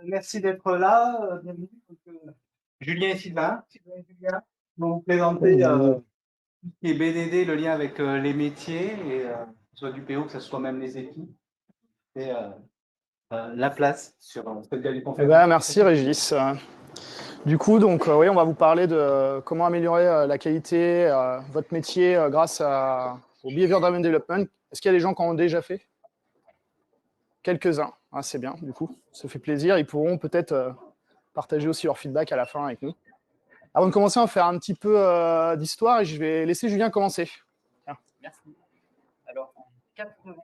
Merci d'être là. Bienvenue. Donc, Julien et Sylvain. Sylvain et Julien vont vous présenter tout ce qui est BDD, le lien avec les métiers, et que ce soit du PO, que ce soit même les équipes, et la place sur cette galerie de conférence. Merci Régis. Du coup, donc, oui, on va vous parler de comment améliorer la qualité de votre métier grâce au Behavior Driven Development. Est-ce qu'il y a des gens qui en ont déjà fait? Quelques-uns. Ah, c'est bien, du coup, ça fait plaisir. Ils pourront peut-être partager aussi leur feedback à la fin avec nous. Avant de commencer, on va faire un petit peu d'histoire et je vais laisser Julien commencer. Tiens. Merci. Alors, en 80,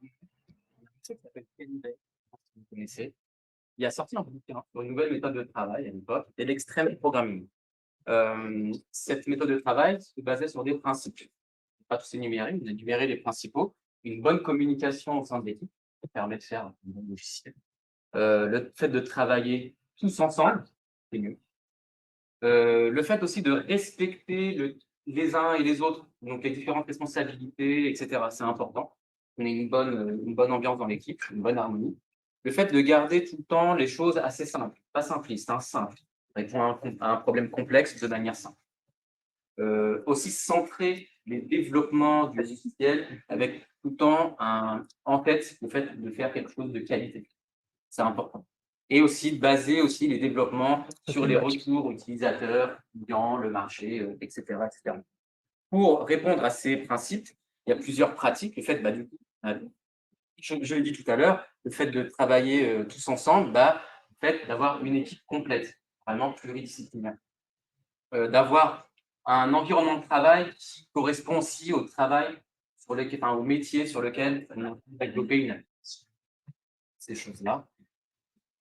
il y a un monsieur qui s'appelle Kenny Bay, si vous connaissez. Il a sorti un bouquin sur une nouvelle méthode de travail à l'époque, et l'extreme programming. Cette méthode de travail se basait sur des principes. Pas tous énumérés, mais énumérer les principaux. Une bonne communication au sein de l'équipe, qui permet de faire un bon logiciel. Le fait de travailler tous ensemble, c'est mieux. Le fait aussi de respecter les uns et les autres, donc les différentes responsabilités, etc., c'est important. On a une bonne ambiance dans l'équipe, une bonne harmonie. Le fait de garder tout le temps les choses assez simples, pas simplistes, hein, simples, répondre à un problème complexe de manière simple. Aussi centrer les développements du logiciel avec tout le temps en tête le fait de faire quelque chose de qualité. C'est important. Et aussi baser aussi les développements sur les retours utilisateurs, clients, le marché, etc., etc. Pour répondre à ces principes, il y a plusieurs pratiques. Le fait, du coup, je l'ai dit tout à l'heure, le fait de travailler tous ensemble, le fait d'avoir une équipe complète, vraiment pluridisciplinaire. D'avoir un environnement de travail qui correspond aussi au travail, au métier sur lequel on a développé une application. Ces choses-là.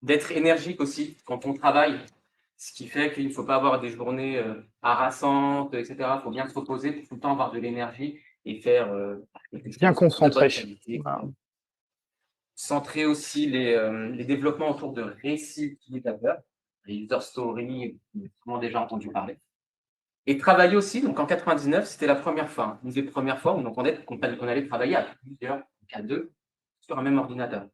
D'être énergique aussi quand on travaille, ce qui fait qu'il ne faut pas avoir des journées harassantes, etc. Il faut bien se reposer pour tout le temps avoir de l'énergie et faire bien concentré. Voilà. Centrer aussi les développements autour de récits utilisateurs, les user stories, on a déjà entendu parler. Et travailler aussi, donc en 99, c'était la première fois, une des premières fois où on allait travailler à plusieurs, à deux, sur un même ordinateur.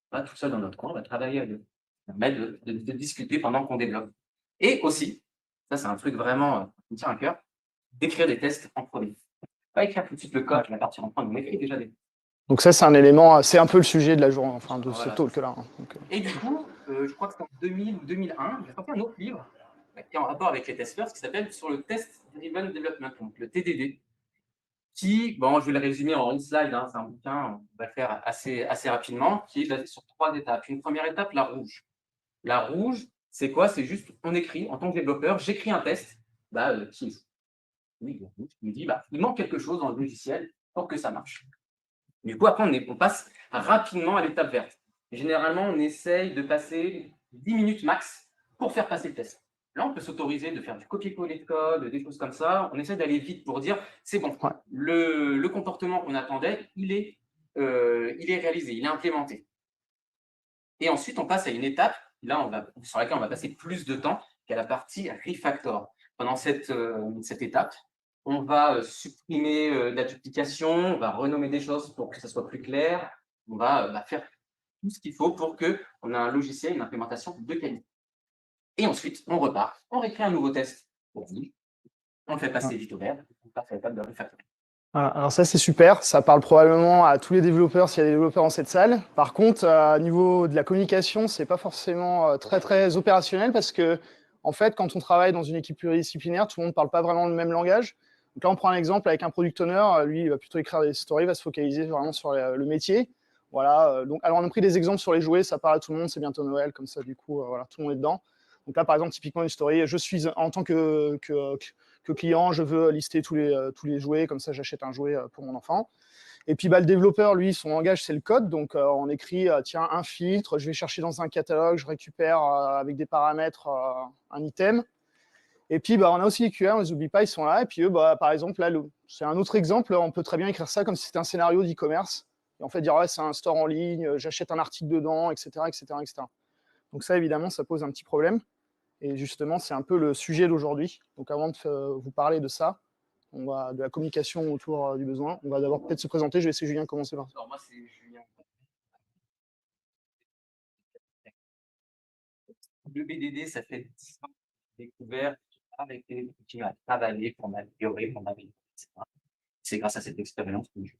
Pas tout seul dans notre coin, on va travailler à deux. Ça permet de discuter pendant qu'on développe. Et aussi, ça c'est un truc vraiment qui me tient à cœur, d'écrire des tests en premier. Pas écrire tout de suite le code, je vais partir en premier, on écrit déjà des tests. Donc ça, c'est un élément, c'est un peu le sujet de la journée, enfin de ce talk-là. Et du coup, je crois que c'est en 2000 ou 2001, j'ai sorti un autre livre qui est en rapport avec les testers, qui s'appelle Sur le Test Driven Development, donc le TDD, qui, je vais le résumer en une slide, hein, c'est un bouquin, on va le faire assez rapidement, qui est basé sur 3 étapes. Une première étape, la rouge. La rouge, c'est quoi? C'est juste, on écrit, en tant que développeur, j'écris un test, qui est oui, je me dis, il manque quelque chose dans le logiciel pour que ça marche. Du coup, après, on passe rapidement à l'étape verte. Généralement, on essaye de passer 10 minutes max pour faire passer le test. Là, on peut s'autoriser de faire du copier-coller de code, des choses comme ça. On essaie d'aller vite pour dire, c'est bon, le comportement qu'on attendait, il est réalisé, il est implémenté. Et ensuite, on passe à une étape sur laquelle on va passer plus de temps, qui est la partie refactor. Pendant cette étape, on va supprimer de la duplication, on va renommer des choses pour que ça soit plus clair, on va faire tout ce qu'il faut pour qu'on ait un logiciel, une implémentation de qualité. Et ensuite, on repart, on récrit un nouveau test pour vous, on le fait passer vite au vert, on passe à l'étape de refactoring. Alors ça, c'est super. Ça parle probablement à tous les développeurs s'il y a des développeurs dans cette salle. Par contre, au niveau de la communication, c'est pas forcément très opérationnel parce que, en fait, quand on travaille dans une équipe pluridisciplinaire, tout le monde ne parle pas vraiment le même langage. Donc là, on prend un exemple avec un product owner. Lui, il va plutôt écrire des stories, va se focaliser vraiment sur le métier. Voilà. Alors, on a pris des exemples sur les jouets. Ça parle à tout le monde. C'est bientôt Noël, comme ça, du coup, tout le monde est dedans. Donc là, par exemple, typiquement une story. Je suis en tant que client, je veux lister tous les jouets, comme ça j'achète un jouet pour mon enfant. Et puis le développeur, lui, son langage, c'est le code. Donc on écrit, tiens, un filtre, je vais chercher dans un catalogue, je récupère avec des paramètres un item. Et puis on a aussi les QA, on les oublie pas, ils sont là. Et puis eux, par exemple, là, c'est un autre exemple, on peut très bien écrire ça comme si c'était un scénario d'e-commerce. Et en fait, dire, c'est un store en ligne, j'achète un article dedans, etc., etc., etc. Donc ça, évidemment, ça pose un petit problème. Et justement, c'est un peu le sujet d'aujourd'hui. Donc avant de vous parler de ça, de la communication autour du besoin, on va d'abord peut-être se présenter. Je vais laisser Julien commencer par ça. Alors moi, c'est Julien. Le BDD, ça fait 10 ans que j'ai découvert, j'ai arrêté de continuer à travailler pour m'améliorer, etc. C'est grâce à cette expérience que je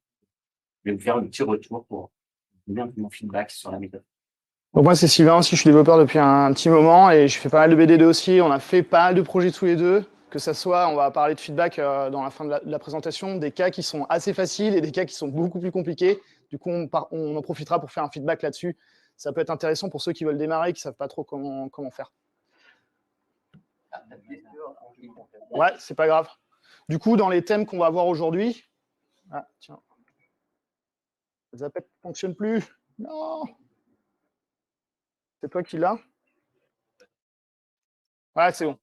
vais vous faire un petit retour pour vous donner un peu mon feedback sur la méthode. Donc moi, c'est Sylvain aussi, je suis développeur depuis un petit moment et je fais pas mal de BDD aussi. On a fait pas mal de projets tous les deux, que ça soit, on va parler de feedback dans la fin de la présentation, des cas qui sont assez faciles et des cas qui sont beaucoup plus compliqués. Du coup, on en profitera pour faire un feedback là-dessus. Ça peut être intéressant pour ceux qui veulent démarrer et qui savent pas trop comment faire. Ouais, c'est pas grave. Du coup, dans les thèmes qu'on va voir aujourd'hui... Ah, tiens. Zapet ne fonctionne plus. Non. C'est toi qui l'as? Ouais, c'est bon.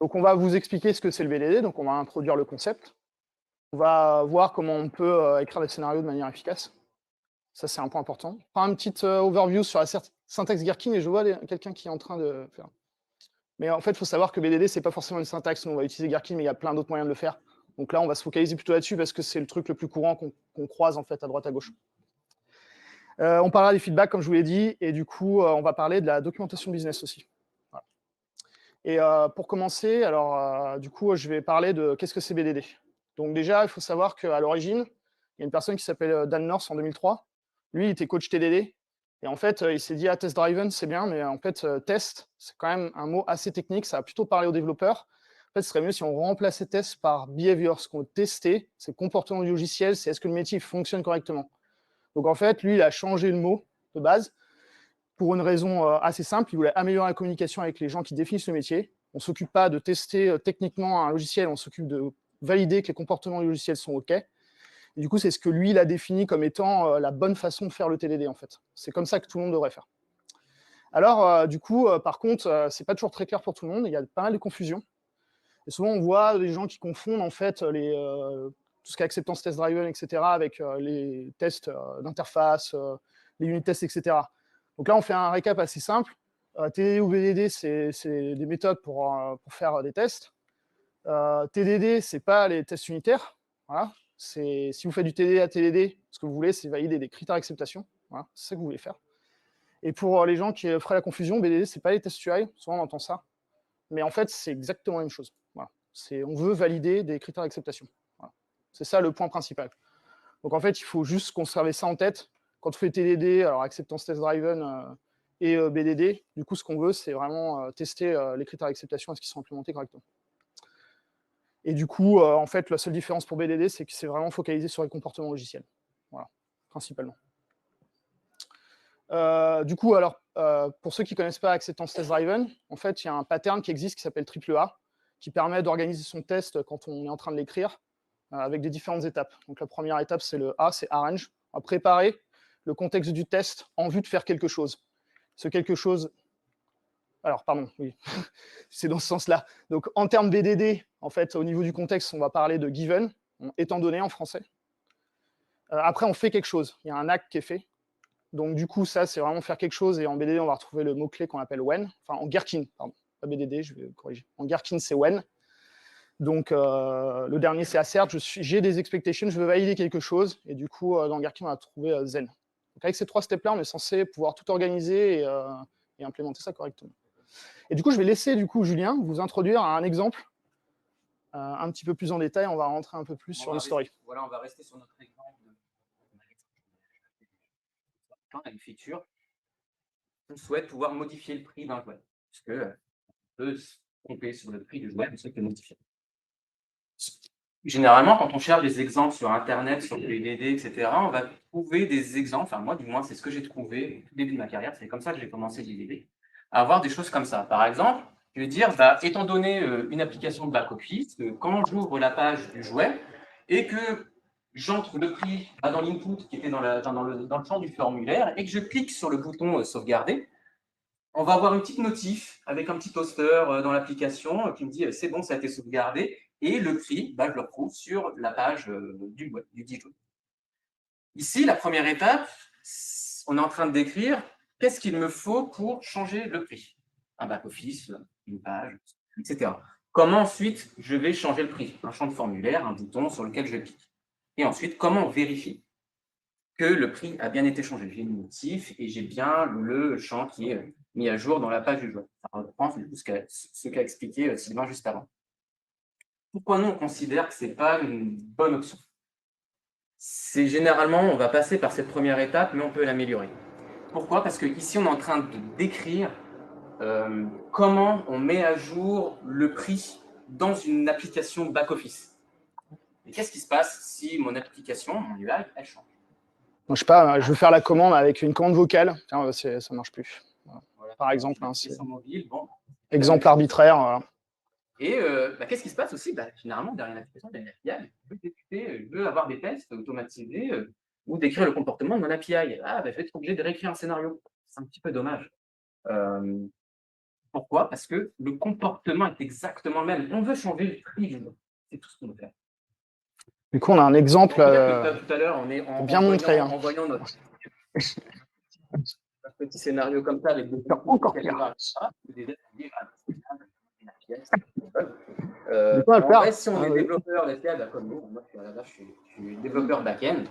Donc, on va vous expliquer ce que c'est le BDD. Donc, on va introduire le concept. On va voir comment on peut écrire des scénarios de manière efficace. Ça, c'est un point important. On fera une petite overview sur la syntaxe Gherkin et je vois quelqu'un qui est en train de faire. Mais en fait, il faut savoir que BDD, c'est pas forcément une syntaxe. Nous, on va utiliser Gherkin, mais il y a plein d'autres moyens de le faire. Donc là, on va se focaliser plutôt là-dessus parce que c'est le truc le plus courant qu'on croise en fait à droite à gauche. On parlera des feedbacks, comme je vous l'ai dit, et du coup, on va parler de la documentation business aussi. Voilà. Et pour commencer, alors, du coup, je vais parler de qu'est-ce que c'est BDD. Donc déjà, il faut savoir qu'à l'origine, il y a une personne qui s'appelle Dan North en 2003. Lui, il était coach TDD. Et en fait, il s'est dit, ah, test driven, c'est bien, mais en fait, test, c'est quand même un mot assez technique. Ça va plutôt parler aux développeurs. En fait, ce serait mieux si on remplaçait test par behavior. Ce qu'on veut tester, c'est le comportement du logiciel, c'est est-ce que le métier fonctionne correctement. Donc en fait, lui, il a changé le mot de base pour une raison assez simple. Il voulait améliorer la communication avec les gens qui définissent le métier. On ne s'occupe pas de tester techniquement un logiciel, on s'occupe de valider que les comportements du logiciel sont OK. Et du coup, c'est ce que lui, il a défini comme étant la bonne façon de faire le TDD, en fait. C'est comme ça que tout le monde devrait faire. Alors, du coup, par contre, c'est pas toujours très clair pour tout le monde. Il y a pas mal de confusion. Et souvent, on voit des gens qui confondent, en fait, tout ce qui est acceptance test driven, etc., avec les tests d'interface, les unit tests, etc. Donc là, on fait un récap assez simple. TDD ou BDD, c'est des méthodes pour faire des tests. TDD, c'est pas les tests unitaires. Voilà. Si vous faites du TDD à TDD, ce que vous voulez, c'est valider des critères d'acceptation. Voilà. C'est ça que vous voulez faire. Et pour les gens qui feraient la confusion, BDD, c'est pas les tests UI. Souvent, on entend ça. Mais en fait, c'est exactement la même chose. Voilà. On veut valider des critères d'acceptation. Voilà. C'est ça le point principal. Donc en fait, il faut juste conserver ça en tête. Quand on fait TDD, alors acceptance test driven et BDD, du coup, ce qu'on veut, c'est vraiment tester les critères d'acceptation, est-ce qu'ils sont implémentés correctement. Et du coup, en fait, la seule différence pour BDD, c'est que c'est vraiment focalisé sur les comportements logiciels. Voilà, principalement. Du coup, alors, pour ceux qui ne connaissent pas Acceptance Test Driven, en fait, il y a un pattern qui existe qui s'appelle AAA, qui permet d'organiser son test quand on est en train de l'écrire, avec des différentes étapes. Donc la première étape, c'est le A, c'est Arrange. On va préparer le contexte du test en vue de faire quelque chose. Ce quelque chose... Alors, pardon, oui, c'est dans ce sens-là. Donc, en termes BDD, en fait, au niveau du contexte, on va parler de given, étant donné en français. Après, on fait quelque chose. Il y a un acte qui est fait. Donc, du coup, ça, c'est vraiment faire quelque chose. Et en BDD, on va retrouver le mot-clé qu'on appelle when. Enfin, en Gherkin, pardon. Pas BDD, je vais corriger. En Gherkin, c'est when. Donc, le dernier, c'est assert. J'ai des expectations, je veux valider quelque chose. Et du coup, dans Gherkin, on va trouver then. Donc, avec ces 3 steps-là, on est censé pouvoir tout organiser et implémenter ça correctement. Et du coup, je vais laisser Julien vous introduire à un exemple un petit peu plus en détail. On va rentrer un peu plus sur l'historique. Voilà, on va rester sur notre exemple. Quand on a une feature, on souhaite pouvoir modifier le prix d'un jouet. Parce qu'on peut se tromper sur le prix du jouet, on souhaite le modifier. Généralement, quand on cherche des exemples sur Internet, sur les BD, etc., on va trouver des exemples, enfin moi du moins, c'est ce que j'ai trouvé au tout début de ma carrière, c'est comme ça que j'ai commencé les BD, à avoir des choses comme ça. Par exemple, je vais dire, étant donné une application de back-office, quand j'ouvre la page du jouet et que j'entre le prix dans l'input qui était dans le champ du formulaire et que je clique sur le bouton sauvegarder, on va avoir une petite notif avec un petit toaster dans l'application qui me dit c'est bon, ça a été sauvegardé. Et le prix, je le retrouve sur la page du jouet. Ici, la première étape, on est en train de décrire qu'est-ce qu'il me faut pour changer le prix. Un back-office, une page, etc. Comment ensuite je vais changer le prix? Un champ de formulaire, un bouton sur lequel je clique. Et ensuite, comment on vérifie que le prix a bien été changé? J'ai une notif et j'ai bien le champ qui est mis à jour dans la page du jouet. Ça reprend du coup, ce qu'a expliqué Sylvain juste avant. Pourquoi nous, on considère que ce n'est pas une bonne option? C'est généralement, on va passer par cette première étape, mais on peut l'améliorer. Pourquoi? Parce qu'ici, on est en train de décrire comment on met à jour le prix dans une application back-office. Et qu'est-ce qui se passe si mon application, mon UI, elle change? Donc, je sais pas, je veux faire la commande avec une commande vocale. Tiens, ça ne marche plus. Voilà. Par exemple, hein, c'est mobile, bon. Exemple arbitraire. Voilà. Et qu'est-ce qui se passe aussi? Finalement, derrière une application, il y a une API. Je veux avoir des tests automatisés ou décrire le comportement de mon API. Je vais être obligé de réécrire un scénario. C'est un petit peu dommage. Pourquoi? Parce que le comportement est exactement le même. On veut changer le prix du jeu. C'est tout ce qu'on veut faire. Du coup, on a un exemple tout à l'heure, on est bien montré. En voyant notre petit scénario comme ça avec des encore pire. Si on est développeur SQL, comme nous, moi je suis développeur back-end,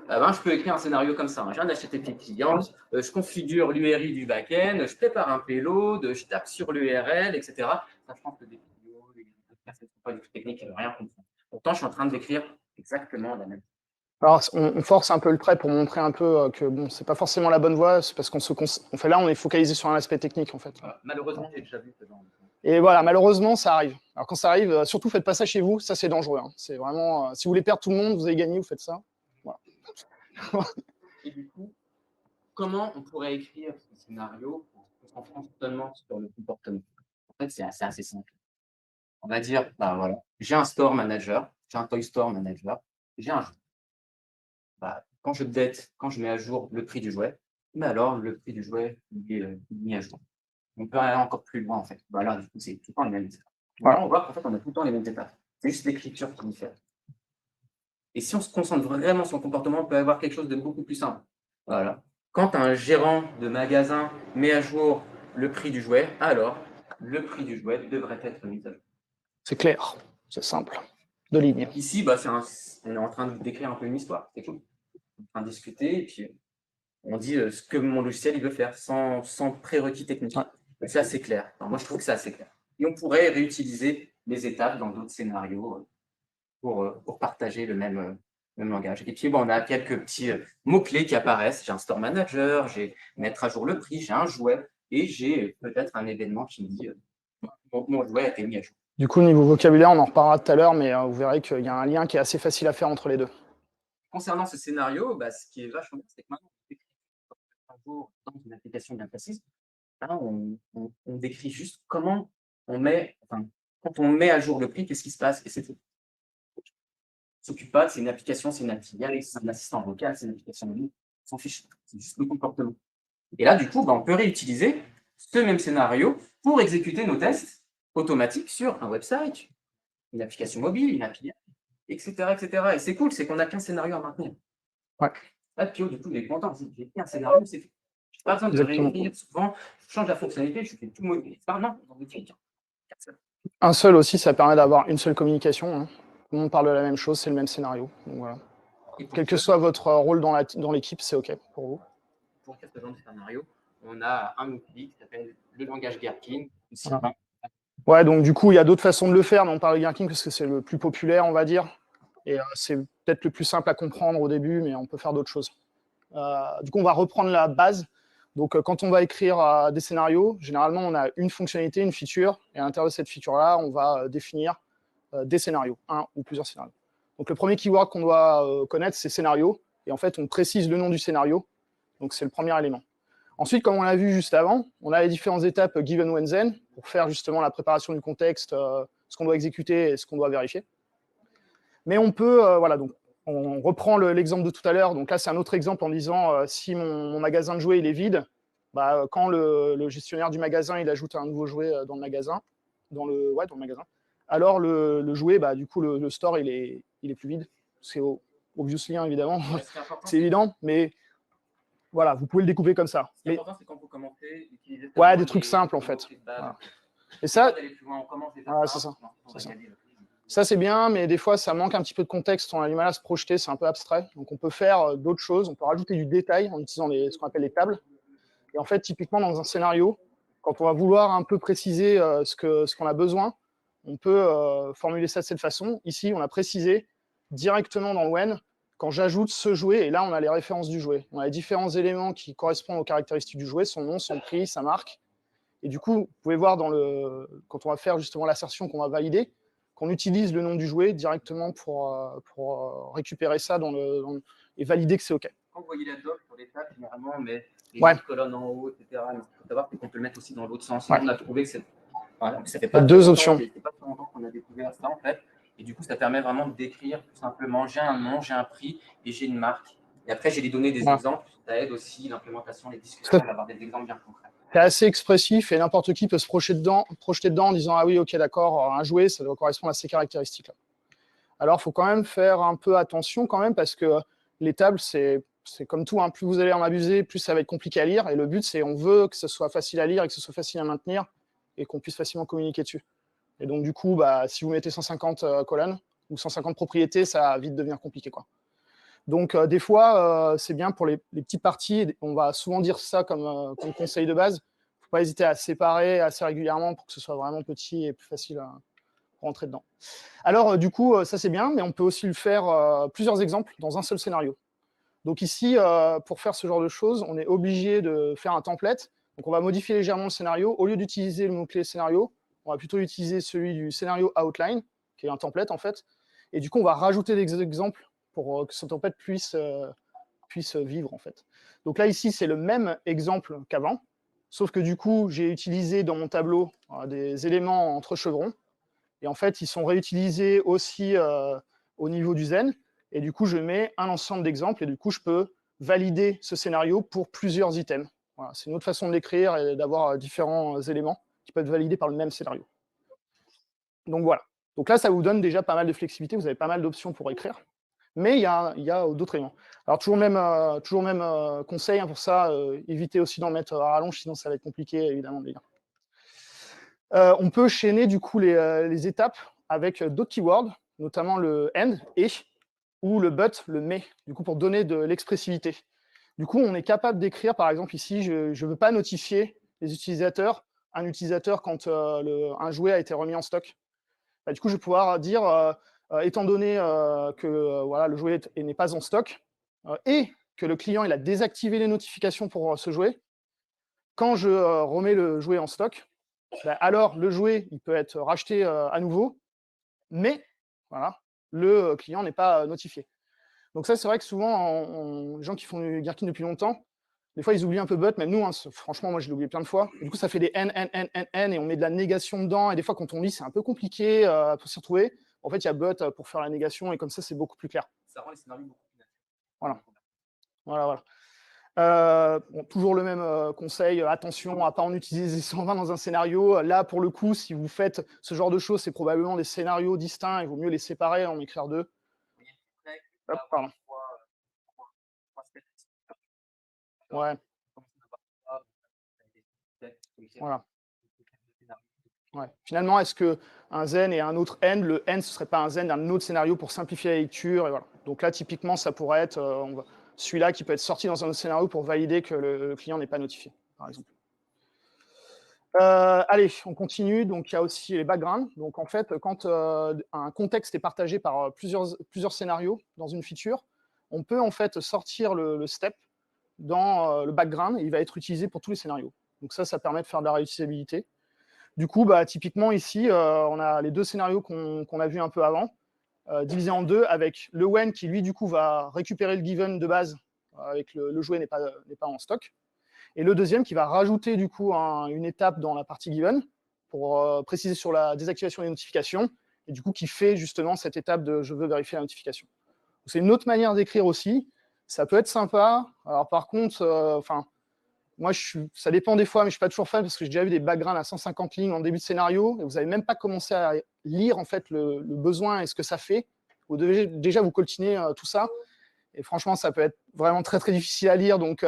je peux écrire un scénario comme ça. J'ai un HTTP client, je configure l'URI du back-end, je prépare un payload, je tape sur l'URL, etc. Ça, je pense que des vidéos, des personnes qui ne sont pas du tout techniques, elles ne vont rien comprendre. Pourtant, je suis en train de décrire exactement la même chose. Alors, on force un peu le trait pour montrer un peu que bon, c'est pas forcément la bonne voie, c'est parce on est focalisé sur un aspect technique en fait. Malheureusement, j'ai déjà vu ce genre de choses. Et voilà, malheureusement, ça arrive. Alors quand ça arrive, surtout faites pas ça chez vous, ça c'est dangereux. Hein. C'est vraiment, si vous voulez perdre tout le monde, vous avez gagné, vous faites ça. Voilà. Et du coup, comment on pourrait écrire ce scénario pour se concentrer seulement sur le comportement? En fait, c'est assez simple. On va dire, voilà, j'ai un store manager, j'ai un toy store manager, j'ai un jouet. Quand je date, quand je mets à jour le prix du jouet, mais alors le prix du jouet est mis à jour. On peut aller encore plus loin en fait. Là, du coup, c'est tout le temps les mêmes étapes. Voilà, on voit qu'en fait, on a tout le temps les mêmes étapes. C'est juste l'écriture qui diffère. Et si on se concentre vraiment sur le comportement, on peut avoir quelque chose de beaucoup plus simple. Voilà. Quand un gérant de magasin met à jour le prix du jouet, alors le prix du jouet devrait être mis à jour. C'est clair, c'est simple. De ligne. Ici, on est en train de décrire un peu une histoire. C'est cool. On est en train de discuter et puis on dit ce que mon logiciel il veut faire sans prérequis technique. Ouais. C'est assez clair. Alors, moi, je trouve que c'est assez clair. Et on pourrait réutiliser les étapes dans d'autres scénarios pour partager le même langage. Et puis, on a quelques petits mots-clés qui apparaissent. J'ai un store manager, j'ai mettre à jour le prix, j'ai un jouet et j'ai peut-être un événement qui me dit mon jouet a été mis à jour. Du coup, niveau vocabulaire, on en reparlera tout à l'heure, mais vous verrez qu'il y a un lien qui est assez facile à faire entre les deux. Concernant ce scénario, ce qui est vachement bien, c'est que maintenant, on décrit un jour dans une application bien précise. Là, on décrit juste comment on quand on met à jour le prix, qu'est-ce qui se passe, et c'est tout. On ne s'occupe pas, c'est une application, c'est une API, c'est un assistant vocal, c'est une application de ligne, on s'en fiche, c'est juste le comportement. Et là, du coup, on peut réutiliser ce même scénario pour exécuter nos tests automatiques sur un website, une application mobile, une API, etc. Et c'est cool, c'est qu'on n'a qu'un scénario à maintenir. Ouais. Là, Pio, du coup, il est content. J'ai fait un scénario, c'est fait. Je n'ai pas besoin de réécrire souvent. Je change la fonctionnalité, je fais tout mobile. Non, on en veut quelqu'un. Un seul aussi, ça permet d'avoir une seule communication. Hein. Tout le monde parle de la même chose, c'est le même scénario. Donc, voilà. Quel que soit votre rôle dans l'équipe, c'est OK pour vous. Pour ce genre de scénario, on a un outil qui s'appelle le langage Gherkin. Voilà. Ouais, donc du coup, il y a d'autres façons de le faire, mais on parle de Gherkin parce que c'est le plus populaire, on va dire. Et c'est peut-être le plus simple à comprendre au début, mais on peut faire d'autres choses. Du coup, on va reprendre la base. Donc, quand on va écrire des scénarios, généralement, on a une fonctionnalité, une feature, et à l'intérieur de cette feature-là, on va définir des scénarios, un ou plusieurs scénarios. Donc, le premier keyword qu'on doit connaître, c'est scénario. Et en fait, on précise le nom du scénario. Donc, c'est le premier élément. Ensuite, comme on l'a vu juste avant, on a les différentes étapes given, when, then, pour faire justement la préparation du contexte, ce qu'on doit exécuter et ce qu'on doit vérifier. Mais on peut, voilà, donc on reprend l'exemple de tout à l'heure. Donc là, c'est un autre exemple en disant si mon magasin de jouets il est vide, quand le gestionnaire du magasin il ajoute un nouveau jouet dans le magasin, dans le magasin, alors le jouet, du coup, le store il est plus vide. C'est obviously, évidemment, c'est évident, mais voilà, vous pouvez le découper comme ça. Ce qui est important, c'est qu'on peut commenter, utiliser des trucs simples en fait. Voilà. Et ça, c'est ça. Ça, c'est bien, mais des fois, ça manque un petit peu de contexte. On a du mal à se projeter, c'est un peu abstrait. Donc, on peut faire d'autres choses. On peut rajouter du détail en utilisant ce qu'on appelle les tables. Et en fait, typiquement, dans un scénario, quand on va vouloir un peu préciser ce qu'on a besoin, on peut formuler ça de cette façon. Ici, on a précisé directement dans le when quand j'ajoute ce jouet, et là, on a les références du jouet. On a les différents éléments qui correspondent aux caractéristiques du jouet, son nom, son prix, sa marque. Et du coup, vous pouvez voir quand on va faire justement l'assertion qu'on va valider, qu'on utilise le nom du jouet directement pour récupérer ça et valider que c'est OK. Quand vous voyez la doc sur les tables, généralement, on met les Ouais. colonnes en haut, etc. Mais il faut savoir qu'on peut le mettre aussi dans l'autre sens. Ouais. On a trouvé que ça fait Il y a pas deux très options. longtemps, c'est pas très longtemps qu'on a découvert ça, en fait. Et du coup, ça permet vraiment de décrire tout simplement, j'ai un nom, j'ai un prix et j'ai une marque. Et après, j'ai les données des exemples. Ça aide aussi l'implémentation, les discussions, d'avoir des exemples bien concrets. C'est assez expressif et n'importe qui peut se projeter dedans en disant « Ah oui, OK, d'accord, un jouet, ça doit correspondre à ces caractéristiques-là ». Alors, il faut quand même faire un peu attention quand même parce que les tables, c'est comme tout, hein, plus vous allez en abuser, plus ça va être compliqué à lire. Et le but, c'est on veut que ce soit facile à lire et que ce soit facile à maintenir et qu'on puisse facilement communiquer dessus. Et donc, du coup, si vous mettez 150 colonnes ou 150 propriétés, ça va vite devenir compliqué, quoi. Donc, des fois, c'est bien pour les petites parties. On va souvent dire ça comme conseil de base. Il ne faut pas hésiter à séparer assez régulièrement pour que ce soit vraiment petit et plus facile à rentrer dedans. Alors, du coup, ça c'est bien, mais on peut aussi le faire plusieurs exemples dans un seul scénario. Donc ici, pour faire ce genre de choses, on est obligé de faire un template. Donc on va modifier légèrement le scénario. Au lieu d'utiliser le mot-clé scénario, on va plutôt utiliser celui du scénario outline, qui est un template en fait. Et du coup, on va rajouter des exemples pour que ce template puisse vivre en fait. Donc là, ici, c'est le même exemple qu'avant, sauf que du coup, j'ai utilisé dans mon tableau des éléments entre chevrons. Et en fait, ils sont réutilisés aussi au niveau du Zen. Et du coup, je mets un ensemble d'exemples et du coup, je peux valider ce scénario pour plusieurs items. Voilà, c'est une autre façon de l'écrire et d'avoir différents éléments qui peuvent être validés par le même scénario. Donc voilà. Donc là, ça vous donne déjà pas mal de flexibilité. Vous avez pas mal d'options pour écrire. Mais il y a d'autres éléments. Alors, toujours même conseil pour ça, évitez aussi d'en mettre à rallonge, sinon ça va être compliqué, évidemment, de lire. On peut chaîner du coup les étapes avec d'autres keywords, notamment le and, et, ou le but, le mais, du coup pour donner de l'expressivité. Du coup, on est capable d'écrire, par exemple ici, je ne veux pas notifier les utilisateurs, un utilisateur quand un jouet a été remis en stock. Bah, du coup, je vais pouvoir dire, étant donné que voilà, le jouet n'est pas en stock, et que le client il a désactivé les notifications pour ce jouet, quand je remets le jouet en stock, alors le jouet il peut être racheté à nouveau, mais voilà, le client n'est pas notifié. Donc ça, c'est vrai que souvent, les gens qui font du Gherkin depuis longtemps, des fois, ils oublient un peu but, même nous, hein, franchement, moi, je l'ai oublié plein de fois. Et du coup, ça fait des N, et on met de la négation dedans, et des fois, quand on lit, c'est un peu compliqué pour s'y retrouver. En fait, il y a but pour faire la négation, et comme ça, c'est beaucoup plus clair. Ça rend les scénarios beaucoup plus naturels. Voilà. Bon, toujours le même conseil, attention à ne pas en utiliser 120 dans un scénario. Là, pour le coup, si vous faites ce genre de choses, c'est probablement des scénarios distincts, il vaut mieux les séparer, en écrire deux. Hop, pardon. Ouais. Voilà. Ouais. Finalement, est-ce qu'un zen et un autre end, le end, ce ne serait pas un zen d'un autre scénario pour simplifier la lecture et voilà. Donc là, typiquement, ça pourrait être celui-là qui peut être sorti dans un autre scénario pour valider que le client n'est pas notifié, par exemple. Allez, on continue. Donc, il y a aussi les backgrounds. Donc, en fait, quand un contexte est partagé par plusieurs scénarios dans une feature, on peut en fait sortir le step dans le background et il va être utilisé pour tous les scénarios. Donc ça permet de faire de la réutilisabilité. Du coup, typiquement ici, on a les deux scénarios qu'on a vus un peu avant, divisés en deux, avec le when qui, lui, du coup, va récupérer le given de base avec le jouet n'est pas en stock. Et le deuxième qui va rajouter du coup une étape dans la partie given pour préciser sur la désactivation des notifications et du coup qui fait justement cette étape de je veux vérifier la notification. C'est une autre manière d'écrire aussi. Ça peut être sympa. Alors par contre, moi ça dépend des fois, mais je suis pas toujours fan parce que j'ai déjà vu des backgrounds à 150 lignes en début de scénario et vous n'avez même pas commencé à lire en fait le besoin et ce que ça fait. Vous devez déjà vous coltiner tout ça. Et franchement, ça peut être vraiment très très difficile à lire. Donc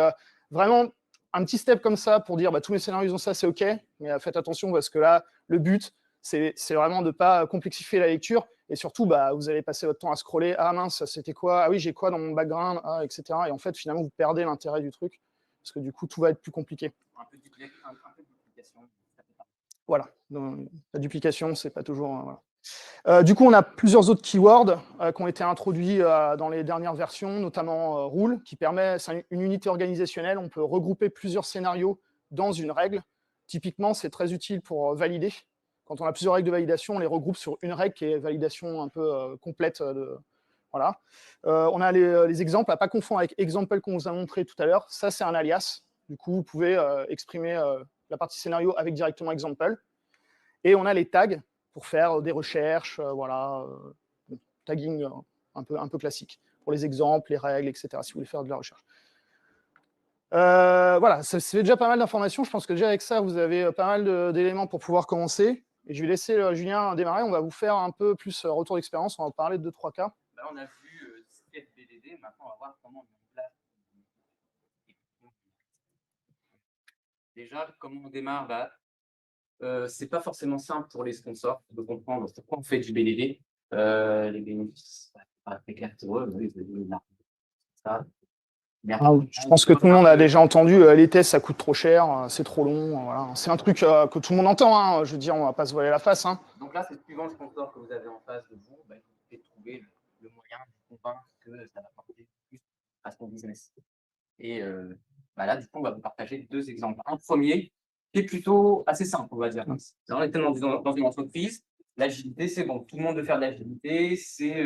vraiment un petit step comme ça pour dire tous mes scénarios ont ça, c'est OK, mais faites attention parce que là, le but, c'est vraiment de ne pas complexifier la lecture et surtout, vous allez passer votre temps à scroller. Ah mince, c'était quoi? Ah oui, j'ai quoi dans mon background? Ah, etc. Et en fait, finalement, vous perdez l'intérêt du truc parce que du coup, tout va être plus compliqué. Un peu de duplication. voilà. Donc, la duplication, c'est pas toujours... voilà. Du coup, on a plusieurs autres keywords qui ont été introduits dans les dernières versions, notamment rule, qui permet, c'est une unité organisationnelle, on peut regrouper plusieurs scénarios dans une règle. Typiquement, c'est très utile pour valider. Quand on a plusieurs règles de validation, on les regroupe sur une règle qui est validation un peu complète. Voilà. On a les exemples, à ne pas confondre avec example qu'on vous a montré tout à l'heure. Ça, c'est un alias. Du coup, vous pouvez exprimer la partie scénario avec directement example. Et on a les tags pour faire des recherches, voilà, tagging un peu classique, pour les exemples, les règles, etc., si vous voulez faire de la recherche. Voilà, ça fait déjà pas mal d'informations. Je pense que déjà avec ça, vous avez pas mal d'éléments pour pouvoir commencer. Et je vais laisser Julien démarrer. On va vous faire un peu plus retour d'expérience. On va parler de 2-3 cas. Là, on a vu ce BDD. Maintenant, on va voir comment on met en place. Déjà, comment on démarre c'est pas forcément simple pour les sponsors de comprendre pourquoi on fait du BDD. Les bénéfices, pas très clair pour eux. Ça. Je pense que tout le monde a déjà entendu les tests, ça coûte trop cher, c'est trop long. Voilà. C'est un truc que tout le monde entend. Hein. Je veux dire, on va pas se voiler la face. Hein. Donc là, c'est suivant le sponsor que vous avez en face de vous, vous pouvez trouver le moyen de convaincre que ça va porter plus à son business. Et là, du coup, on va vous partager 2 exemples. Un premier qui est plutôt assez simple, on va dire. On était dans une entreprise, l'agilité, c'est bon, tout le monde veut faire de l'agilité, c'est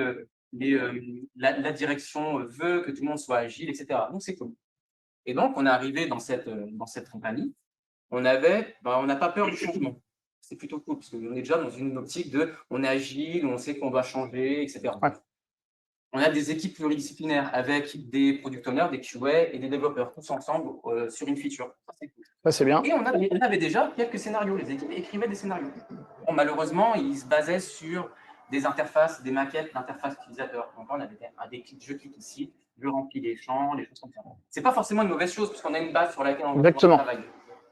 la direction veut que tout le monde soit agile, etc. Donc, c'est cool. Et donc, on est arrivé dans cette compagnie, on n'a pas peur du changement. C'est plutôt cool, parce qu'on est déjà dans une optique on est agile, on sait qu'on doit changer, etc. Ouais. On a des équipes pluridisciplinaires avec des product owners, des QA et des développeurs, tous ensemble sur une feature. Ça, c'est cool. Ça, c'est bien. Et on avait déjà quelques scénarios. Les équipes écrivaient des scénarios. Bon, malheureusement, ils se basaient sur des interfaces, des maquettes d'interfaces utilisateurs. Donc là, on avait je clique ici, je remplis les champs, les choses comme ça. Ce n'est pas forcément une mauvaise chose, puisqu'on a une base sur laquelle on travaille.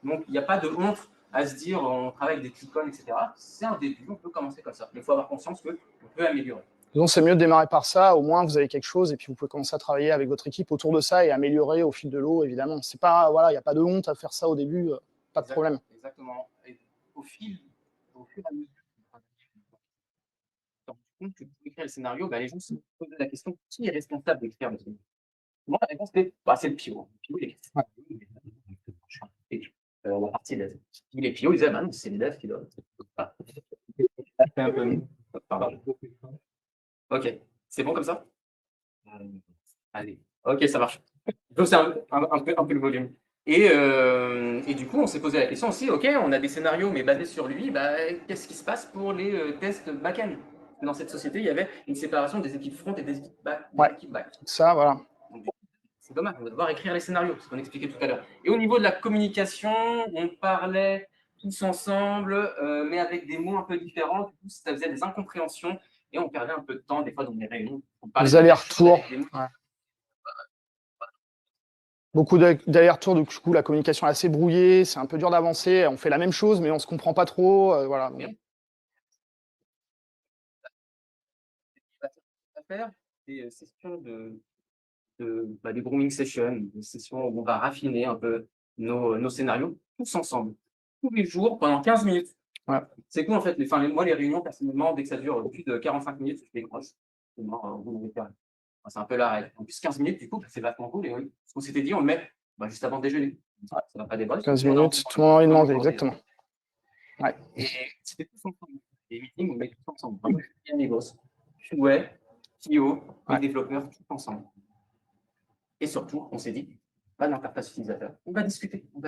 Donc, il n'y a pas de honte à se dire on travaille avec des click-on, etc. C'est un début, on peut commencer comme ça. Mais il faut avoir conscience qu'on peut améliorer. Donc, c'est mieux de démarrer par ça, au moins vous avez quelque chose et puis vous pouvez commencer à travailler avec votre équipe autour de ça et améliorer au fil de l'eau, évidemment. C'est pas, voilà, il n'y a pas de honte à faire ça au début, pas de problème. Exactement. Et au fur et à mesure que tu peux écrire le scénario, les gens se posent la question qui est responsable d'écrire le scénario? Moi, la réponse c'est le PO. Le PO, il écrit le scénario. La partie dev. Les PO, ils disaient non, c'est le dev qui doit. Un peu mieux. Pardon. Ok, c'est bon comme ça? Allez, ok, ça marche. Je hausse un peu le volume. Et du coup, on s'est posé la question aussi, ok, on a des scénarios, mais basés sur lui, qu'est-ce qui se passe pour les tests back-end? Dans cette société, il y avait une séparation des équipes front et des équipes back. Ça, voilà. C'est dommage, on va devoir écrire les scénarios, ce qu'on expliquait tout à l'heure. Et au niveau de la communication, on parlait tous ensemble, mais avec des mots un peu différents. Du coup, ça faisait des incompréhensions et on perdait un peu de temps, des fois, dans les réunions. Des allers-retours. Beaucoup d'allers-retours, du coup, la communication est assez brouillée, c'est un peu dur d'avancer. On fait la même chose, mais on ne se comprend pas trop. Voilà. Donc... Des sessions des grooming sessions, des sessions où on va raffiner un peu nos scénarios tous ensemble, tous les jours, pendant 15 minutes. Ouais. C'est cool en fait. Moi, les réunions, personnellement, dès que ça dure plus de 45 minutes, je décroche. C'est un peu la règle. En plus, 15 minutes, du coup, c'est vachement cool. Et ce qu'on s'était dit, on le met juste avant le déjeuner. Ça va pas déborder. 15 minutes, tout le monde a envie de manger, exactement. Ouais. Et c'était tous ensemble. Les meetings, on met tous ensemble. Vraiment, bien les gosses. QA, PO, les développeurs, tout ensemble. Et surtout, on s'est dit, pas d'interface utilisateur. On va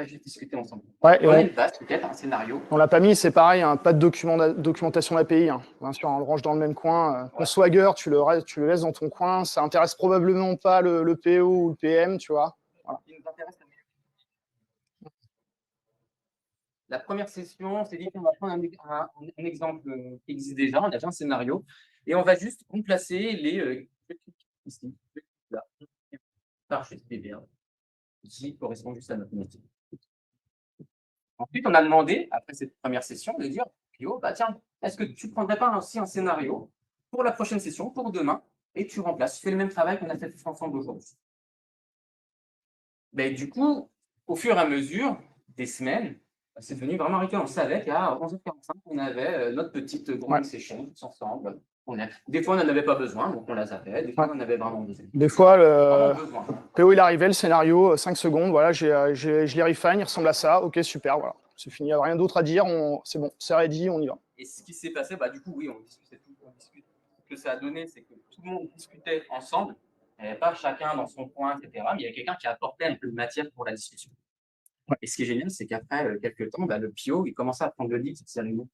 juste discuter ensemble. Ouais, on a une base, peut-être, un scénario. On l'a pas mis, c'est pareil, hein, pas de documentation d'API. Hein. Bien sûr, on le range dans le même coin. Ton Swagger, tu le laisses dans ton coin. Ça intéresse probablement pas le PO ou le PM, tu vois. Voilà. La première session, on s'est dit qu'on va prendre un exemple qui existe déjà. On a déjà un scénario. Et on va juste remplacer les ici, là, par juste BB1, qui correspond juste à notre métier. Ensuite, on a demandé, après cette première session, de dire, Pio, tiens, est-ce que tu ne prendrais pas aussi un scénario pour la prochaine session, pour demain, et tu remplaces, tu fais le même travail qu'on a fait ensemble aujourd'hui. Du coup, au fur et à mesure des semaines, C'est devenu vraiment rituel. On savait qu'à 11h45, on avait notre petite grande session tous ensemble. Des fois, on n'en avait pas besoin, donc on la zappait. Des fois, on en avait vraiment besoin. Des fois, Vraiment besoin. PO, il arrivait, le scénario, 5 secondes, voilà, je l'ai refine, il ressemble à ça, ok, super, voilà. C'est fini, il n'y a rien d'autre à dire, c'est bon, c'est ready, on y va. Et ce qui s'est passé, du coup, oui, on discutait tout, on discute. Ce que ça a donné, c'est que tout le monde discutait ensemble. Il n'y avait pas chacun dans son coin, etc. Mais il y avait quelqu'un qui apportait un peu de matière pour la discussion. Et ce qui est génial, c'est qu'après quelques temps, le PO, il commençait à prendre le lead, c'est rigolo.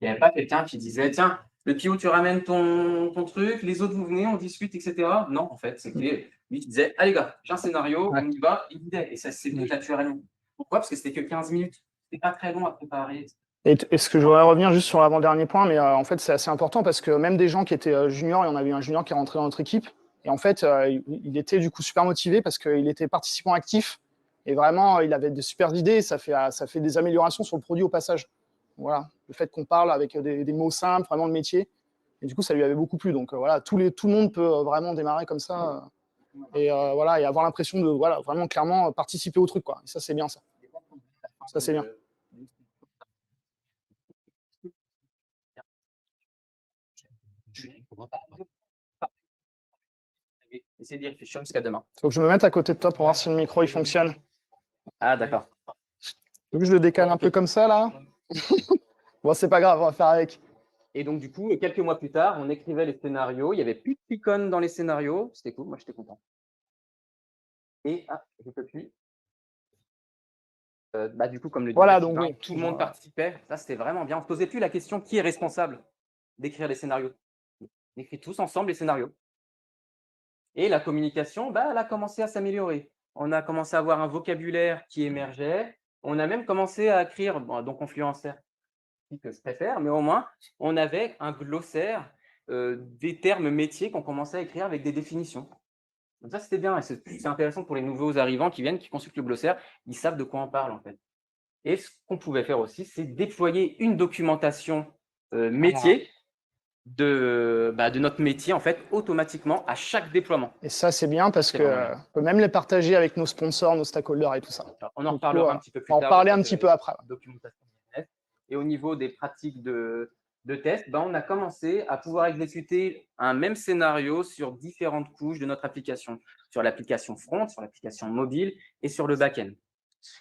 Il n'y avait pas quelqu'un qui disait, tiens, le PO, tu ramènes ton truc, les autres, vous venez, on discute, etc. Non, en fait, c'était lui qui disait, allez gars, j'ai un scénario, on y va, il guidait. Et ça s'est fait naturellement. Pourquoi? Parce que c'était que 15 minutes. C'était pas très long à préparer. Et ce que je voudrais revenir juste sur l'avant-dernier point, mais en fait, c'est assez important parce que même des gens qui étaient juniors, et on avait eu un junior qui est rentré dans notre équipe, et en fait, il était du coup super motivé parce qu'il était participant actif, et vraiment, il avait de super idées, ça fait des améliorations sur le produit au passage. Voilà, le fait qu'on parle avec des mots simples, vraiment le métier, et du coup, ça lui avait beaucoup plu. Donc voilà, tout le monde peut vraiment démarrer comme ça, et voilà, et avoir l'impression de vraiment clairement participer au truc, quoi. Et ça, c'est bien ça. Ça, c'est bien. Essayez d'y réfléchir jusqu'à demain. Faut que je me mette à côté de toi pour voir si le micro il fonctionne. Ah, d'accord. Donc je le décale un peu comme ça là. Bon, c'est pas grave, on va faire avec. Et donc, du coup, quelques mois plus tard, on écrivait les scénarios. Il n'y avait plus de picon dans les scénarios. C'était cool, moi j'étais content. Et, je ne peux plus. Du coup, comme le disait Donc Sylvain, oui. tout le monde participait. Ça, c'était vraiment bien. On ne se posait plus la question qui est responsable d'écrire les scénarios. On écrit tous ensemble les scénarios. Et la communication, elle a commencé à s'améliorer. On a commencé à avoir un vocabulaire qui émergeait. On a même commencé à écrire, donc Confluenceur, que je préfère, mais au moins, on avait un glossaire des termes métiers qu'on commençait à écrire avec des définitions. Donc ça, c'était bien. Et c'est intéressant pour les nouveaux arrivants qui viennent, qui consultent le glossaire. Ils savent de quoi on parle, en fait. Et ce qu'on pouvait faire aussi, c'est déployer une documentation métier de notre métier, en fait, automatiquement à chaque déploiement. Et ça, c'est bien parce qu'on peut même les partager avec nos sponsors, nos stakeholders et tout ça. Alors, on en reparlera un petit peu plus tard. On va en parler un petit peu après. Documentation business. Et au niveau des pratiques de test, on a commencé à pouvoir exécuter un même scénario sur différentes couches de notre application, sur l'application front, sur l'application mobile et sur le back-end.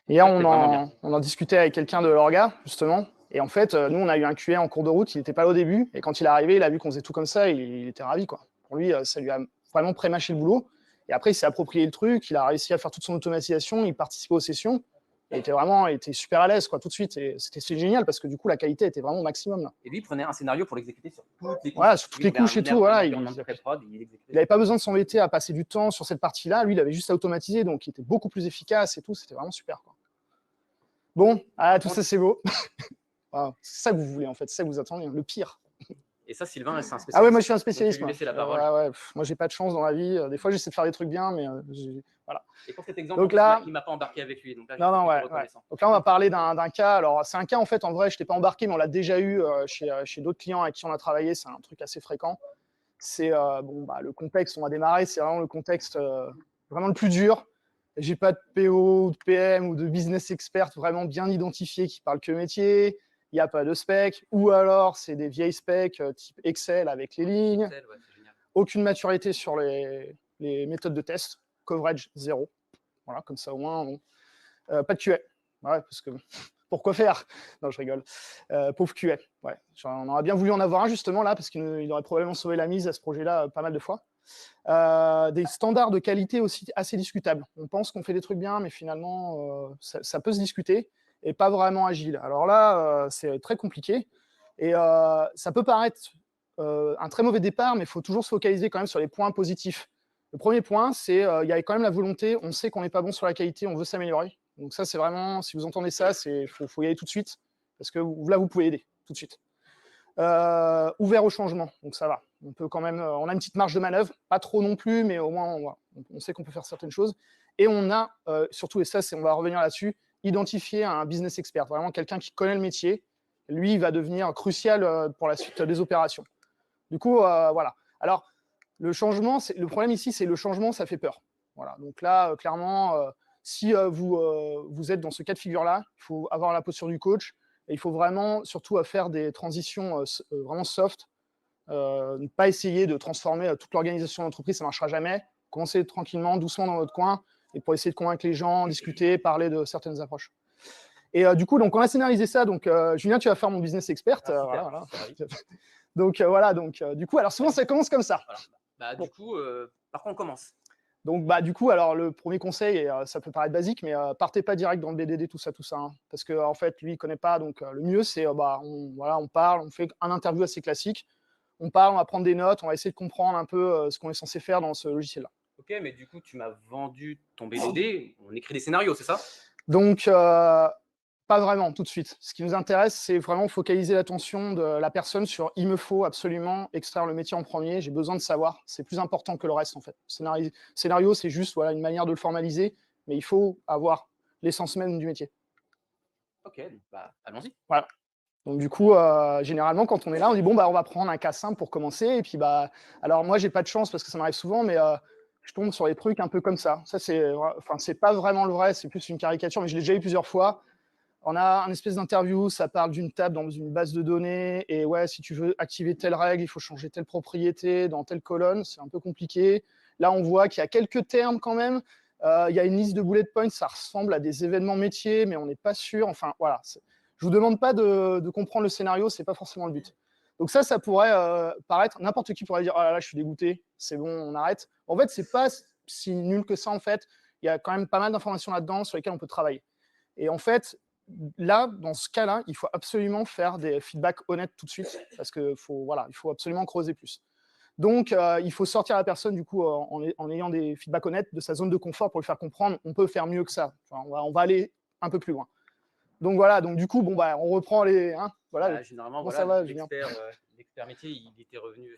Hier, on en discutait avec quelqu'un de l'orga, justement. Et en fait, nous, on a eu un QA en cours de route, il n'était pas là au début. Et quand il est arrivé, il a vu qu'on faisait tout comme ça, il était ravi, quoi. Pour lui, ça lui a vraiment pré-mâché le boulot. Et après, il s'est approprié le truc, il a réussi à faire toute son automatisation, il participait aux sessions. Il était super à l'aise, quoi, tout de suite. Et c'était génial parce que du coup, la qualité était vraiment au maximum. Là. Et lui, il prenait un scénario pour l'exécuter sur toutes les couches. Voilà, sur toutes les couches et tout. Voilà, il n'avait pas besoin de s'embêter à passer du temps sur cette partie-là. Lui, il avait juste à automatiser, donc il était beaucoup plus efficace et tout. C'était vraiment super, quoi. Bon, tout ça, c'est beau. C'est ça que vous voulez, en fait. C'est ça que vous attendez. Le pire. Et ça, Sylvain, c'est un spécialiste. Ah ouais, moi, je suis un spécialiste. Je vais lui laisser la parole. Moi, j'ai pas de chance dans la vie. Des fois, j'essaie de faire des trucs bien, mais voilà. Et pour cet exemple, donc là, il ne m'a pas embarqué avec lui. Donc là, Donc là, on va parler d'un cas. Alors, c'est un cas, en fait, en vrai, je ne t'ai pas embarqué, mais on l'a déjà eu chez d'autres clients avec qui on a travaillé. C'est un truc assez fréquent. C'est le contexte, on va démarrer. C'est vraiment le contexte vraiment le plus dur. J'ai pas de PO, de PM ou de business expert vraiment bien identifié qui parle que métier. Il n'y a pas de spec, ou alors c'est des vieilles specs type Excel avec les lignes. Excel, ouais, aucune maturité sur les méthodes de test, coverage 0. Voilà, comme ça au moins, pas de QA. Ouais, parce que pourquoi faire? Non, je rigole. Pauvre QA. Ouais. On aurait bien voulu en avoir un justement là, parce qu'il aurait probablement sauvé la mise à ce projet-là pas mal de fois. Des standards de qualité aussi assez discutables. On pense qu'on fait des trucs bien, mais finalement, ça peut se discuter et pas vraiment agile. Alors là, c'est très compliqué. Et ça peut paraître un très mauvais départ, mais il faut toujours se focaliser quand même sur les points positifs. Le premier point, c'est il y a quand même la volonté, on sait qu'on n'est pas bon sur la qualité, on veut s'améliorer. Donc ça, c'est vraiment, si vous entendez ça, il faut y aller tout de suite, parce que là, vous pouvez aider tout de suite. Ouvert au changement, donc ça va. On peut quand même, on a une petite marge de manœuvre, pas trop non plus, mais au moins on sait qu'on peut faire certaines choses. Et on a surtout, et ça, on va revenir là-dessus, identifier un business expert, vraiment quelqu'un qui connaît le métier. Lui, il va devenir crucial pour la suite des opérations. Du coup, voilà. Alors, le problème ici, c'est le changement, ça fait peur. Voilà. Donc là, clairement, Si vous êtes dans ce cas de figure-là, il faut avoir la posture du coach et il faut vraiment, surtout, faire des transitions vraiment soft. Ne pas essayer de transformer toute l'organisation de l'entreprise, ça ne marchera jamais. Commencez tranquillement, doucement dans votre coin et pour essayer de convaincre les gens, discuter, parler de certaines approches. Et du coup, donc, on a scénarisé ça. Donc, Julien, tu vas faire mon business expert. Ah, super, voilà. super. Donc, voilà. Donc, du coup, alors souvent, ça commence comme ça. Voilà. Bah, du coup, par quoi on commence? Donc, du coup, alors le premier conseil, et ça peut paraître basique, mais partez pas direct dans le BDD, tout ça, hein, parce que en fait, lui, il connaît pas. Donc, le mieux, c'est on parle, on fait un interview assez classique. On parle, on va prendre des notes, on va essayer de comprendre un peu ce qu'on est censé faire dans ce logiciel-là. Ok, mais du coup, tu m'as vendu ton BDD. On écrit des scénarios, c'est ça? Donc, pas vraiment tout de suite. Ce qui nous intéresse, c'est vraiment focaliser l'attention de la personne sur il me faut absolument extraire le métier en premier, j'ai besoin de savoir. C'est plus important que le reste, en fait. Scénario, c'est juste une manière de le formaliser, mais il faut avoir l'essence même du métier. Ok, bah, allons-y. Voilà. Donc, du coup, généralement, quand on est là, on dit bon, on va prendre un cas simple pour commencer. Et puis, alors moi, j'ai pas de chance parce que ça m'arrive souvent, mais je tombe sur des trucs un peu comme ça. Ça, c'est pas vraiment le vrai, c'est plus une caricature, mais je l'ai déjà eu plusieurs fois. On a un espèce d'interview, ça parle d'une table dans une base de données, et ouais, si tu veux activer telle règle, il faut changer telle propriété dans telle colonne, c'est un peu compliqué. Là, on voit qu'il y a quelques termes quand même. Il y a une liste de bullet points, ça ressemble à des événements métiers, mais on n'est pas sûr. Enfin, voilà. Je vous demande pas de comprendre le scénario, c'est pas forcément le but. Donc ça pourrait paraître, n'importe qui pourrait dire, oh là là, je suis dégoûté, c'est bon, on arrête. En fait, c'est pas si nul que ça, en fait. Il y a quand même pas mal d'informations là-dedans sur lesquelles on peut travailler. Et en fait, là, dans ce cas-là, il faut absolument faire des feedbacks honnêtes tout de suite, parce qu'il faut absolument creuser plus. Donc, il faut sortir la personne, du coup, en ayant des feedbacks honnêtes de sa zone de confort pour lui faire comprendre on peut faire mieux que ça. Enfin, on va aller un peu plus loin. Donc, voilà, donc du coup, on reprend les... voilà, généralement, ça va, Julien? l'expert métier, il était revenu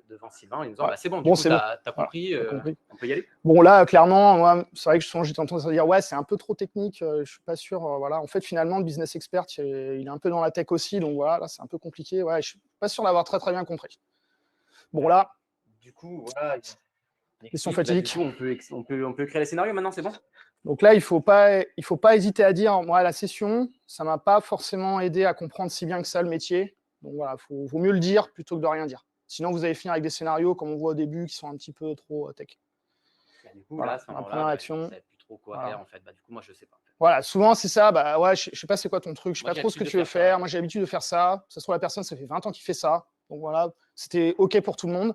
devant Sylvain, il nous dit c'est bon, bon, tu as compris, compris. on peut y aller. Bon, là, clairement, moi, c'est vrai que j'ai tendance à dire ouais, c'est un peu trop technique, je suis pas sûr. Voilà. En fait, finalement, le business expert, il est un peu dans la tech aussi, donc voilà, là, c'est un peu compliqué. Ouais, je suis pas sûr d'avoir très bien compris. Bon, là. Du coup, voilà. Question fatidique. Du coup, on peut créer les scénarios maintenant, c'est bon? Donc là, il faut pas hésiter à dire, moi, la session, ça m'a pas forcément aidé à comprendre si bien que ça le métier. Donc voilà, vaut mieux le dire plutôt que de rien dire. Sinon, vous allez finir avec des scénarios, comme on voit au début, qui sont un petit peu trop tech. Du coup, voilà, là, à ce moment-là, réaction. Je ne sais plus trop quoi faire, en fait. Du coup, moi, je sais pas. Voilà, souvent, c'est ça. Ouais, je sais pas c'est quoi ton truc, je sais pas trop ce que tu veux faire. Moi, j'ai l'habitude de faire ça. Ça se trouve, la personne, ça fait 20 ans qu'il fait ça. Donc voilà, c'était OK pour tout le monde.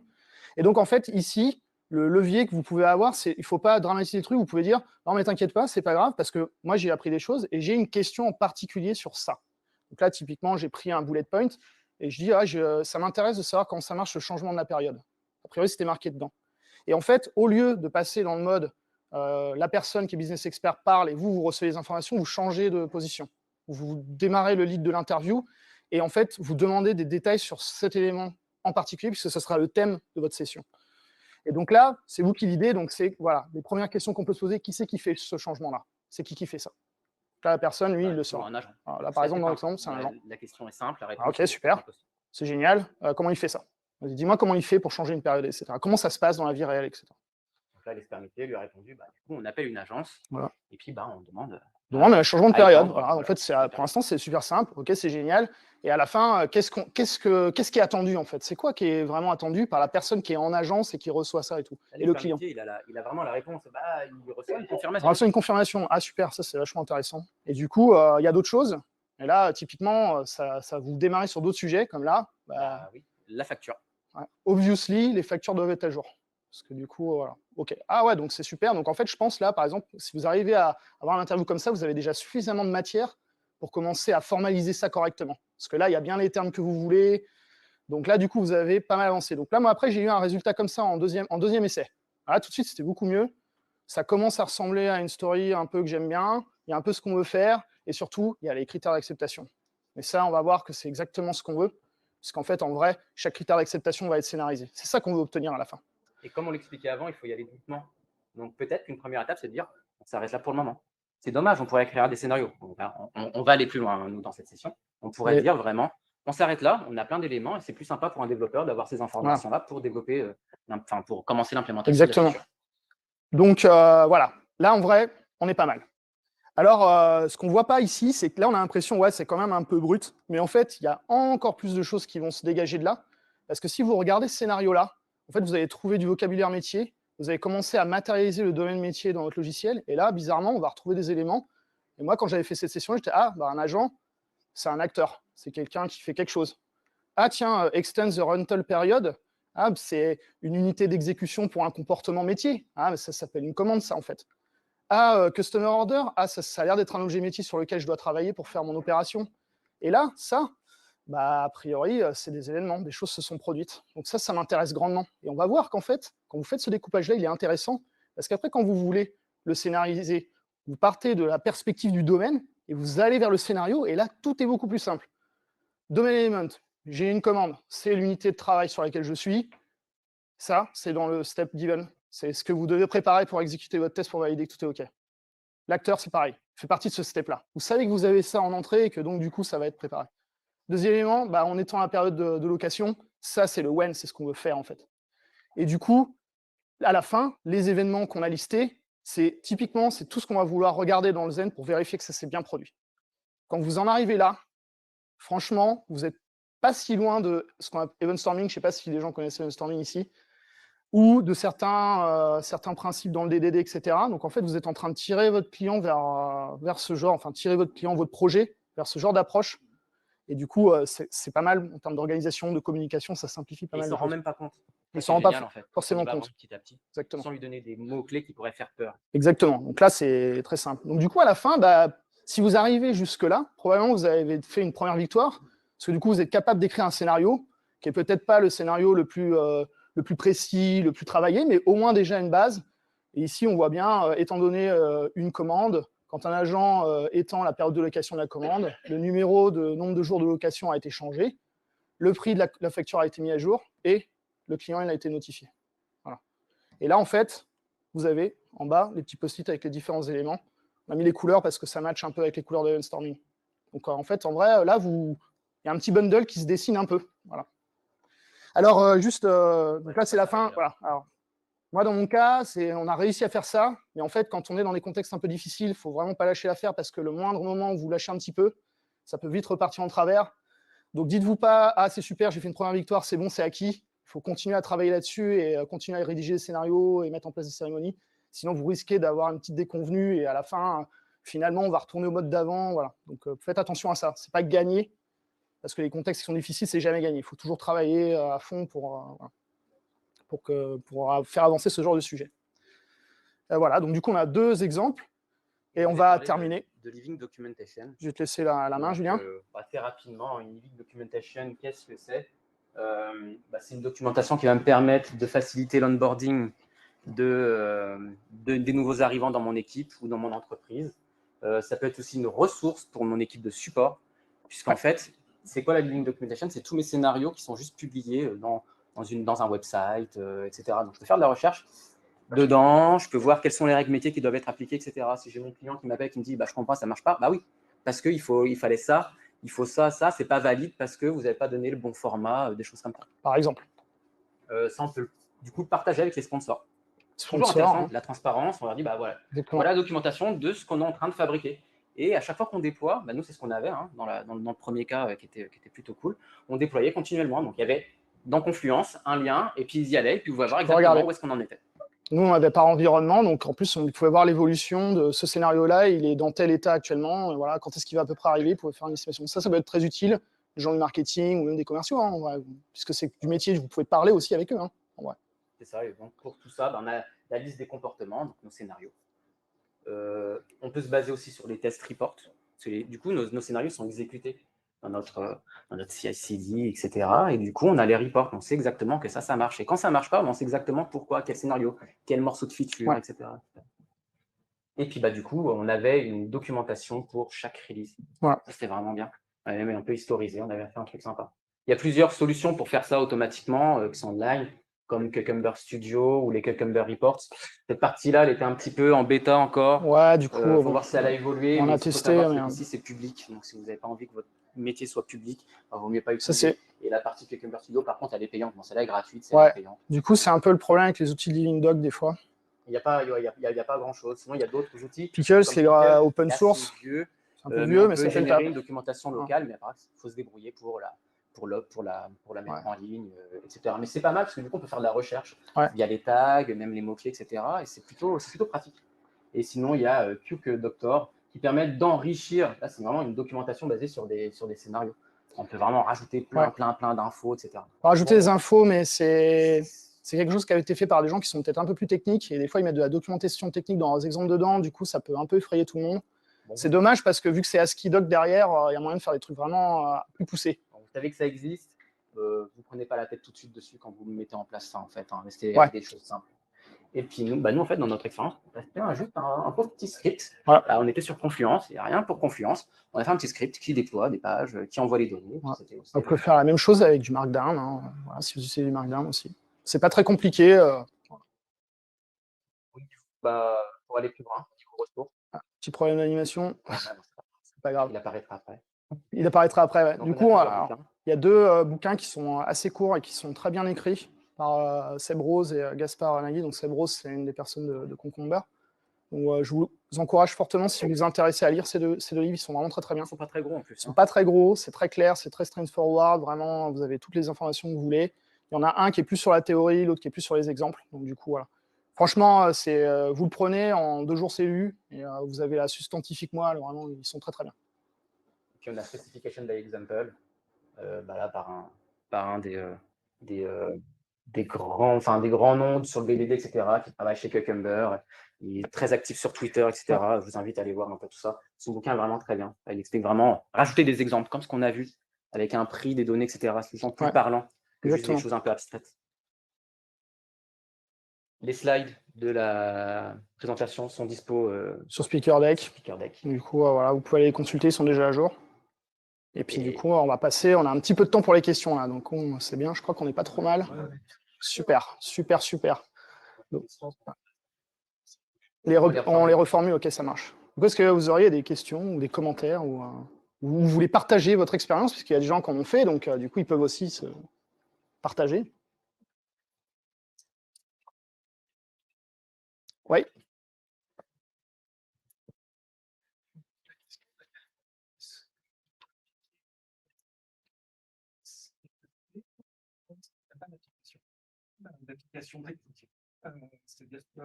Et donc, en fait, ici, le levier que vous pouvez avoir, c'est il faut pas dramatiser le truc. Vous pouvez dire non, mais t'inquiète pas, c'est pas grave, parce que moi, j'ai appris des choses et j'ai une question en particulier sur ça. Donc là, typiquement, j'ai pris un bullet point et je dis ça m'intéresse de savoir comment ça marche le changement de la période. A priori, c'était marqué dedans. Et en fait, au lieu de passer dans le mode la personne qui est business expert parle et vous recevez les informations, vous changez de position. Vous démarrez le lead de l'interview et en fait, vous demandez des détails sur cet élément en particulier, puisque ce sera le thème de votre session. Et donc là, c'est vous qui l'idée, donc c'est les premières questions qu'on peut se poser, qui c'est qui fait ce changement-là? C'est qui fait ça? Là, la personne, lui, il le saura. Là, par exemple, dans l'exemple, c'est un agent. La question est simple, la réponse ok, super. C'est génial. Comment il fait ça? Dis-moi comment il fait pour changer une période, etc. Comment ça se passe dans la vie réelle, etc. Donc là, l'expert métier lui a répondu, du coup, on appelle une agence, et puis on demande... un changement de période. Voilà. En fait, pour l'instant, c'est super simple. Ok, c'est génial. Et à la fin, qu'est-ce qui est attendu, en fait? C'est quoi qui est vraiment attendu par la personne qui est en agence et qui reçoit ça et tout? Et le client. Il a vraiment la réponse. Il reçoit une confirmation. Il reçoit une confirmation. Ah, super, ça, c'est vachement intéressant. Et du coup, il y a d'autres choses. Et là, typiquement, ça vous démarrez sur d'autres sujets, comme là. Oui, la facture. Ouais. Obviously, les factures doivent être à jour. Parce que du coup, voilà. OK. Ah ouais, donc c'est super. Donc en fait, je pense là, par exemple, si vous arrivez à avoir une interview comme ça, vous avez déjà suffisamment de matière pour commencer à formaliser ça correctement. Parce que là, il y a bien les termes que vous voulez. Donc là, du coup, vous avez pas mal avancé. Donc là, moi, après, j'ai eu un résultat comme ça en deuxième essai. Là, tout de suite, c'était beaucoup mieux. Ça commence à ressembler à une story un peu que j'aime bien. Il y a un peu ce qu'on veut faire. Et surtout, il y a les critères d'acceptation. Mais ça, on va voir que c'est exactement ce qu'on veut. Parce qu'en fait, en vrai, chaque critère d'acceptation va être scénarisé. C'est ça qu'on veut obtenir à la fin. Et comme on l'expliquait avant, il faut y aller doucement. Donc peut-être qu'une première étape, c'est de dire, on s'arrête là pour le moment. C'est dommage, on pourrait créer des scénarios. On va aller plus loin, nous, dans cette session. On pourrait dire vraiment, on s'arrête là, on a plein d'éléments, et c'est plus sympa pour un développeur d'avoir ces informations-là pour développer, pour commencer l'implémentation. Exactement. Donc voilà. Là, en vrai, on est pas mal. Alors, ce qu'on ne voit pas ici, c'est que là, on a l'impression, ouais, c'est quand même un peu brut, mais en fait, il y a encore plus de choses qui vont se dégager de là, parce que si vous regardez ce scénario-là, en fait, vous allez trouver du vocabulaire métier, vous allez commencer à matérialiser le domaine métier dans votre logiciel, et là, bizarrement, on va retrouver des éléments. Et moi, quand j'avais fait cette session, j'étais, ah, bah, un agent, c'est un acteur, c'est quelqu'un qui fait quelque chose. Ah, tiens, extend the rental period, ah, c'est une unité d'exécution pour un comportement métier. Ah, mais ça s'appelle une commande, ça, en fait. Ah, customer order, ah, ça a l'air d'être un objet métier sur lequel je dois travailler pour faire mon opération. Et là, ça, bah, a priori, c'est des événements, des choses se sont produites. Donc ça m'intéresse grandement. Et on va voir qu'en fait, quand vous faites ce découpage-là, il est intéressant, parce qu'après, quand vous voulez le scénariser, vous partez de la perspective du domaine, et vous allez vers le scénario, et là, tout est beaucoup plus simple. Domain element, j'ai une commande, c'est l'unité de travail sur laquelle je suis. Ça, c'est dans le step given. C'est ce que vous devez préparer pour exécuter votre test pour valider que tout est OK. L'acteur, c'est pareil, fait partie de ce step-là. Vous savez que vous avez ça en entrée et que donc, du coup, ça va être préparé. Deuxième élément, bah, en étant à la période de location, ça, c'est le when, c'est ce qu'on veut faire, en fait. Et du coup, à la fin, les événements qu'on a listés, c'est typiquement, c'est tout ce qu'on va vouloir regarder dans le Zen pour vérifier que ça s'est bien produit. Quand vous en arrivez là, franchement, vous n'êtes pas si loin de ce qu'on appelle event storming, je ne sais pas si les gens connaissent event storming ici, ou de certains principes dans le DDD, etc. Donc en fait, vous êtes en train de tirer votre client vers ce genre, enfin tirer votre client, votre projet, vers ce genre d'approche. Et du coup, c'est pas mal en termes d'organisation, de communication, ça simplifie pas Et il mal s'en de rend choses. même pas compte. Il C'est s'en rend pas génial, en fait. forcément Il va compte. apprendre petit à petit, Exactement. sans lui donner des mots-clés qui pourraient faire peur. Exactement. Donc là, c'est très simple. Donc du coup, à la fin, bah, si vous arrivez jusque-là, probablement vous avez fait une première victoire, parce que du coup, vous êtes capable d'écrire un scénario qui est peut-être pas le scénario le plus précis, le plus travaillé, mais au moins déjà une base. Et ici, on voit bien, étant donné une commande, quand un agent étend la période de location de la commande, le nombre de jours de location a été changé, le prix de la facture a été mis à jour et le client il a été notifié. Voilà. Et là, en fait, vous avez en bas les petits post-it avec les différents éléments. On a mis les couleurs parce que ça matche un peu avec les couleurs de Evenstorming. Donc en fait, en vrai, là, il y a un petit bundle qui se dessine un peu. Voilà. Alors, donc là, c'est la fin. Voilà. Alors, moi, dans mon cas, on a réussi à faire ça. Mais en fait, quand on est dans des contextes un peu difficiles, il ne faut vraiment pas lâcher l'affaire parce que le moindre moment où vous lâchez un petit peu, ça peut vite repartir en travers. Donc, dites-vous pas, ah, c'est super, j'ai fait une première victoire, c'est bon, c'est acquis. Il faut continuer à travailler là-dessus et continuer à rédiger des scénarios et mettre en place des cérémonies. Sinon, vous risquez d'avoir une petite déconvenue et à la fin, finalement, on va retourner au mode d'avant. Voilà. Donc, faites attention à ça. Ce n'est pas gagner, parce que les contextes qui sont difficiles, c'est jamais gagné. Il faut toujours travailler à fond pour faire avancer ce genre de sujet. Voilà, donc du coup, on a 2 exemples et on va terminer. De Living Documentation. Je vais te laisser la main, Donc, Julien. assez rapidement, une Living Documentation, qu'est-ce que c'est? C'est une documentation qui va me permettre de faciliter l'onboarding des nouveaux arrivants dans mon équipe ou dans mon entreprise. Ça peut être aussi une ressource pour mon équipe de support, puisqu'en fait, c'est quoi la Living Documentation? C'est tous mes scénarios qui sont juste publiés dans un website, etc. Donc, je peux faire de la recherche dedans, je peux voir quelles sont les règles métiers qui doivent être appliquées, etc. Si j'ai mon client qui m'appelle, qui me dit bah, « je comprends, ça ne marche pas », bah oui, parce qu'il fallait ça, il faut ça, c'est pas valide parce que vous n'avez pas donné le bon format, des choses comme ça. Par exemple. Ça, on peut du coup le partager avec les sponsors. Sponsor, toujours intéressant, hein. la transparence, on leur dit bah voilà, Exactement. voilà la documentation de ce qu'on est en train de fabriquer. Et à chaque fois qu'on déploie, bah, nous c'est ce qu'on avait dans le premier cas qui était plutôt cool, on déployait continuellement. Donc il y avait dans Confluence un lien et puis ils y allaient et puis vous pouvez voir exactement où est-ce qu'on en était. Nous, on avait par environnement, donc en plus, on pouvait voir l'évolution de ce scénario-là, il est dans tel état actuellement, voilà, quand est-ce qu'il va à peu près arriver, vous pouvez faire une estimation. Ça peut être très utile, les gens du marketing ou même des commerciaux, hein, ouais, puisque c'est du métier, vous pouvez parler aussi avec eux. Hein, ouais. C'est ça, et donc pour tout ça, on a la liste des comportements, donc nos scénarios. On peut se baser aussi sur les test reports, parce que du coup, nos scénarios sont exécutés dans notre CI/CD, etc. Et du coup, on a les reports, on sait exactement que ça marche. Et quand ça ne marche pas, on sait exactement pourquoi, quel scénario, quel morceau de feature, etc. Et puis, du coup, on avait une documentation pour chaque release. Ouais. C'était vraiment bien. On avait un peu historisé, on avait fait un truc sympa. Il y a plusieurs solutions pour faire ça automatiquement, qui sont online, comme Cucumber Studio ou les Cucumber Reports. Cette partie-là, elle était un petit peu en bêta encore. Ouais, du coup, faut voir si elle a évolué. On mais a testé. Ici, c'est public. Donc, si vous n'avez pas envie que votre métier soit public, il vaut mieux pas utiliser. Et la partie Cucumber Studio, par contre, elle est payante. Bon, celle-là est gratuite, celle-là est payante. Du coup, c'est un peu le problème avec les outils de Living Doc des fois. Il n'y a pas grand-chose. Sinon, il y a d'autres outils. Pickle, comme c'est Pickle, open qui est source. assez vieux, C'est un peu mais vieux, on mais peut ça fait le générer taf. une documentation locale, mais après, il faut se débrouiller pour la mettre Ouais. en ligne, etc. Mais c'est pas mal parce que du coup, on peut faire de la recherche Ouais. via les tags, même les mots-clés, etc. Et c'est plutôt pratique. Et sinon, il y a Qk Doctor qui permet d'enrichir. Là, c'est vraiment une documentation basée sur des scénarios. On peut vraiment rajouter plein d'infos, etc. On peut rajouter des infos, mais c'est quelque chose qui a été fait par des gens qui sont peut-être un peu plus techniques. Et des fois, ils mettent de la documentation technique dans leurs exemples dedans. Du coup, ça peut un peu effrayer tout le monde. Bon, C'est dommage parce que vu que c'est ASCII doc derrière, il y a moyen de faire des trucs vraiment plus poussés. vous savez que ça existe. Vous ne prenez pas la tête tout de suite dessus quand vous mettez en place ça, en fait. Restez avec des choses simples. Et puis nous, en fait, dans notre expérience, on a fait juste un pauvre petit script. Voilà. On était sur Confluence, il n'y a rien pour Confluence. On a fait un petit script qui déploie des pages, qui envoie les données. Voilà. On peut faire la même chose avec du Markdown, hein. Voilà, si vous utilisez du Markdown aussi. C'est pas très compliqué. Oui, pour aller plus loin, niveau ressources. Petit problème d'animation, c'est pas grave. Il apparaîtra après. Il apparaîtra après, ouais. Donc, du on a coup, plusieurs bouquins. il y a deux bouquins qui sont assez courts et qui sont très bien écrits par Seb Rose et Gaspard Nagui. Donc Seb Rose, c'est une des personnes de Concomber. Donc, je vous encourage fortement, si vous vous intéressez à lire ces deux livres, ils sont vraiment très très bien. Ils ne sont pas très gros en plus. Ils ne sont pas très gros, c'est très clair, c'est très straightforward, vraiment, vous avez toutes les informations que vous voulez. Il y en a un qui est plus sur la théorie, l'autre qui est plus sur les exemples. Donc du coup, voilà. Franchement, vous le prenez, en 2 jours c'est lu, et vous avez la substantifique moi, alors vraiment, ils sont très très bien. Et puis on a Specification by Example, là, par un des grands noms sur le BDD, etc., qui travaille chez Cucumber. Il est très actif sur Twitter, etc. Ouais. Je vous invite à aller voir un peu tout ça. Son bouquin est vraiment très bien. Il explique vraiment rajouter des exemples, comme ce qu'on a vu, avec un prix, des données, etc. C'est souvent plus parlant que juste des choses un peu abstraites. Les slides de la présentation sont dispo sur SpeakerDeck. Du coup, voilà, vous pouvez aller les consulter, ils sont déjà à jour. Et puis du coup, on va passer, on a un petit peu de temps pour les questions là, donc c'est bien, je crois qu'on n'est pas trop mal. Super, super, super. Donc, on les reformule, ok, ça marche. Est-ce que vous auriez des questions ou des commentaires ou vous voulez partager votre expérience, puisqu'il y a des gens qui en ont fait, donc du coup, ils peuvent aussi se partager. Oui. D'application technique. C'est-à-dire que,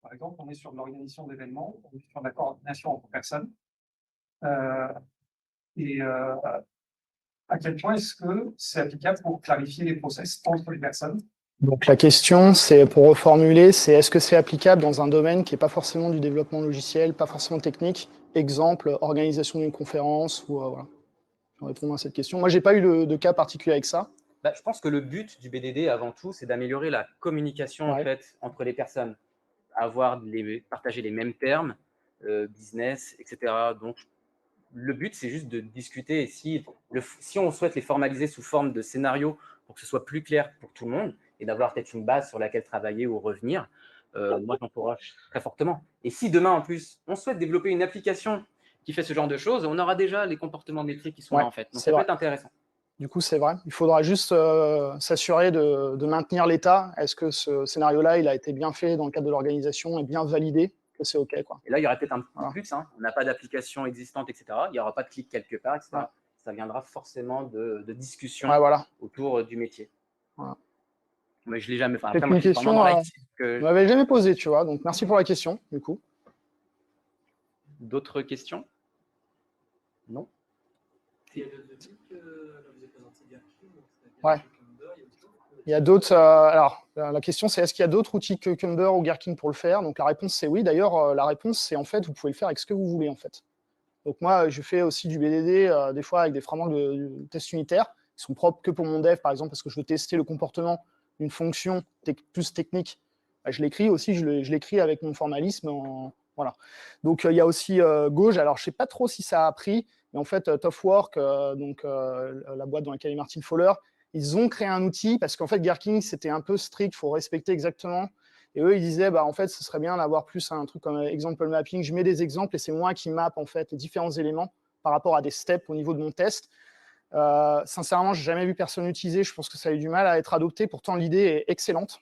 par exemple, on est sur de l'organisation d'événements, on est sur de la coordination entre personnes. À quel point est-ce que c'est applicable pour clarifier les process entre les personnes? Donc la question, c'est pour reformuler, c'est est-ce que c'est applicable dans un domaine qui n'est pas forcément du développement logiciel, pas forcément technique, exemple, organisation d'une conférence, ou voilà. Je vais répondre à cette question. Moi, j'ai pas eu de cas particulier avec ça. Je pense que le but du BDD, avant tout, c'est d'améliorer la communication en fait, entre les personnes, partager les mêmes termes, business, etc. Donc, le but, c'est juste de discuter. Et si on souhaite les formaliser sous forme de scénario pour que ce soit plus clair pour tout le monde et d'avoir peut-être une base sur laquelle travailler ou revenir, moi, j'encourage très fortement. Et si demain, en plus, on souhaite développer une application qui fait ce genre de choses, on aura déjà les comportements métriques qui sont là, en fait. Donc, ça peut être intéressant. Du coup, c'est vrai. Il faudra juste s'assurer de maintenir l'état. Est-ce que ce scénario-là, il a été bien fait dans le cadre de l'organisation et bien validé, que c'est OK, quoi. Et là, il y aurait peut-être un petit plus. Hein. On n'a pas d'application existante, etc. Il n'y aura pas de clic quelque part, etc. Ouais. Ça viendra forcément de discussions autour du métier. Voilà. Mais je ne l'ai jamais fait. Après, moi, je suis vraiment dans l'IT. Vous ne m'avez jamais posé, tu vois. Donc, merci pour la question, du coup. D'autres questions? Non? Ouais. Il y a d'autres. Alors, la question, c'est est-ce qu'il y a d'autres outils que Cucumber ou Gherkin pour le faire? Donc, la réponse, c'est oui. D'ailleurs, la réponse, c'est en fait, vous pouvez le faire avec ce que vous voulez, en fait. Donc, moi, je fais aussi du BDD, des fois, avec des frameworks de tests unitaires qui sont propres que pour mon dev, par exemple, parce que je veux tester le comportement d'une fonction plus technique. Je l'écris aussi, je l'écris avec mon formalisme. Voilà. Donc, il y a aussi Gauge. Alors, je ne sais pas trop si ça a pris, mais en fait, Toughwork, la boîte dans laquelle est Martin Fowler, ils ont créé un outil parce qu'en fait, Gherkin, c'était un peu strict, il faut respecter exactement. Et eux, ils disaient, en fait, ce serait bien d'avoir plus un truc comme example mapping. Je mets des exemples et c'est moi qui mappe en fait les différents éléments par rapport à des steps au niveau de mon test. Sincèrement, je n'ai jamais vu personne l'utiliser. Je pense que ça a eu du mal à être adopté. Pourtant, l'idée est excellente.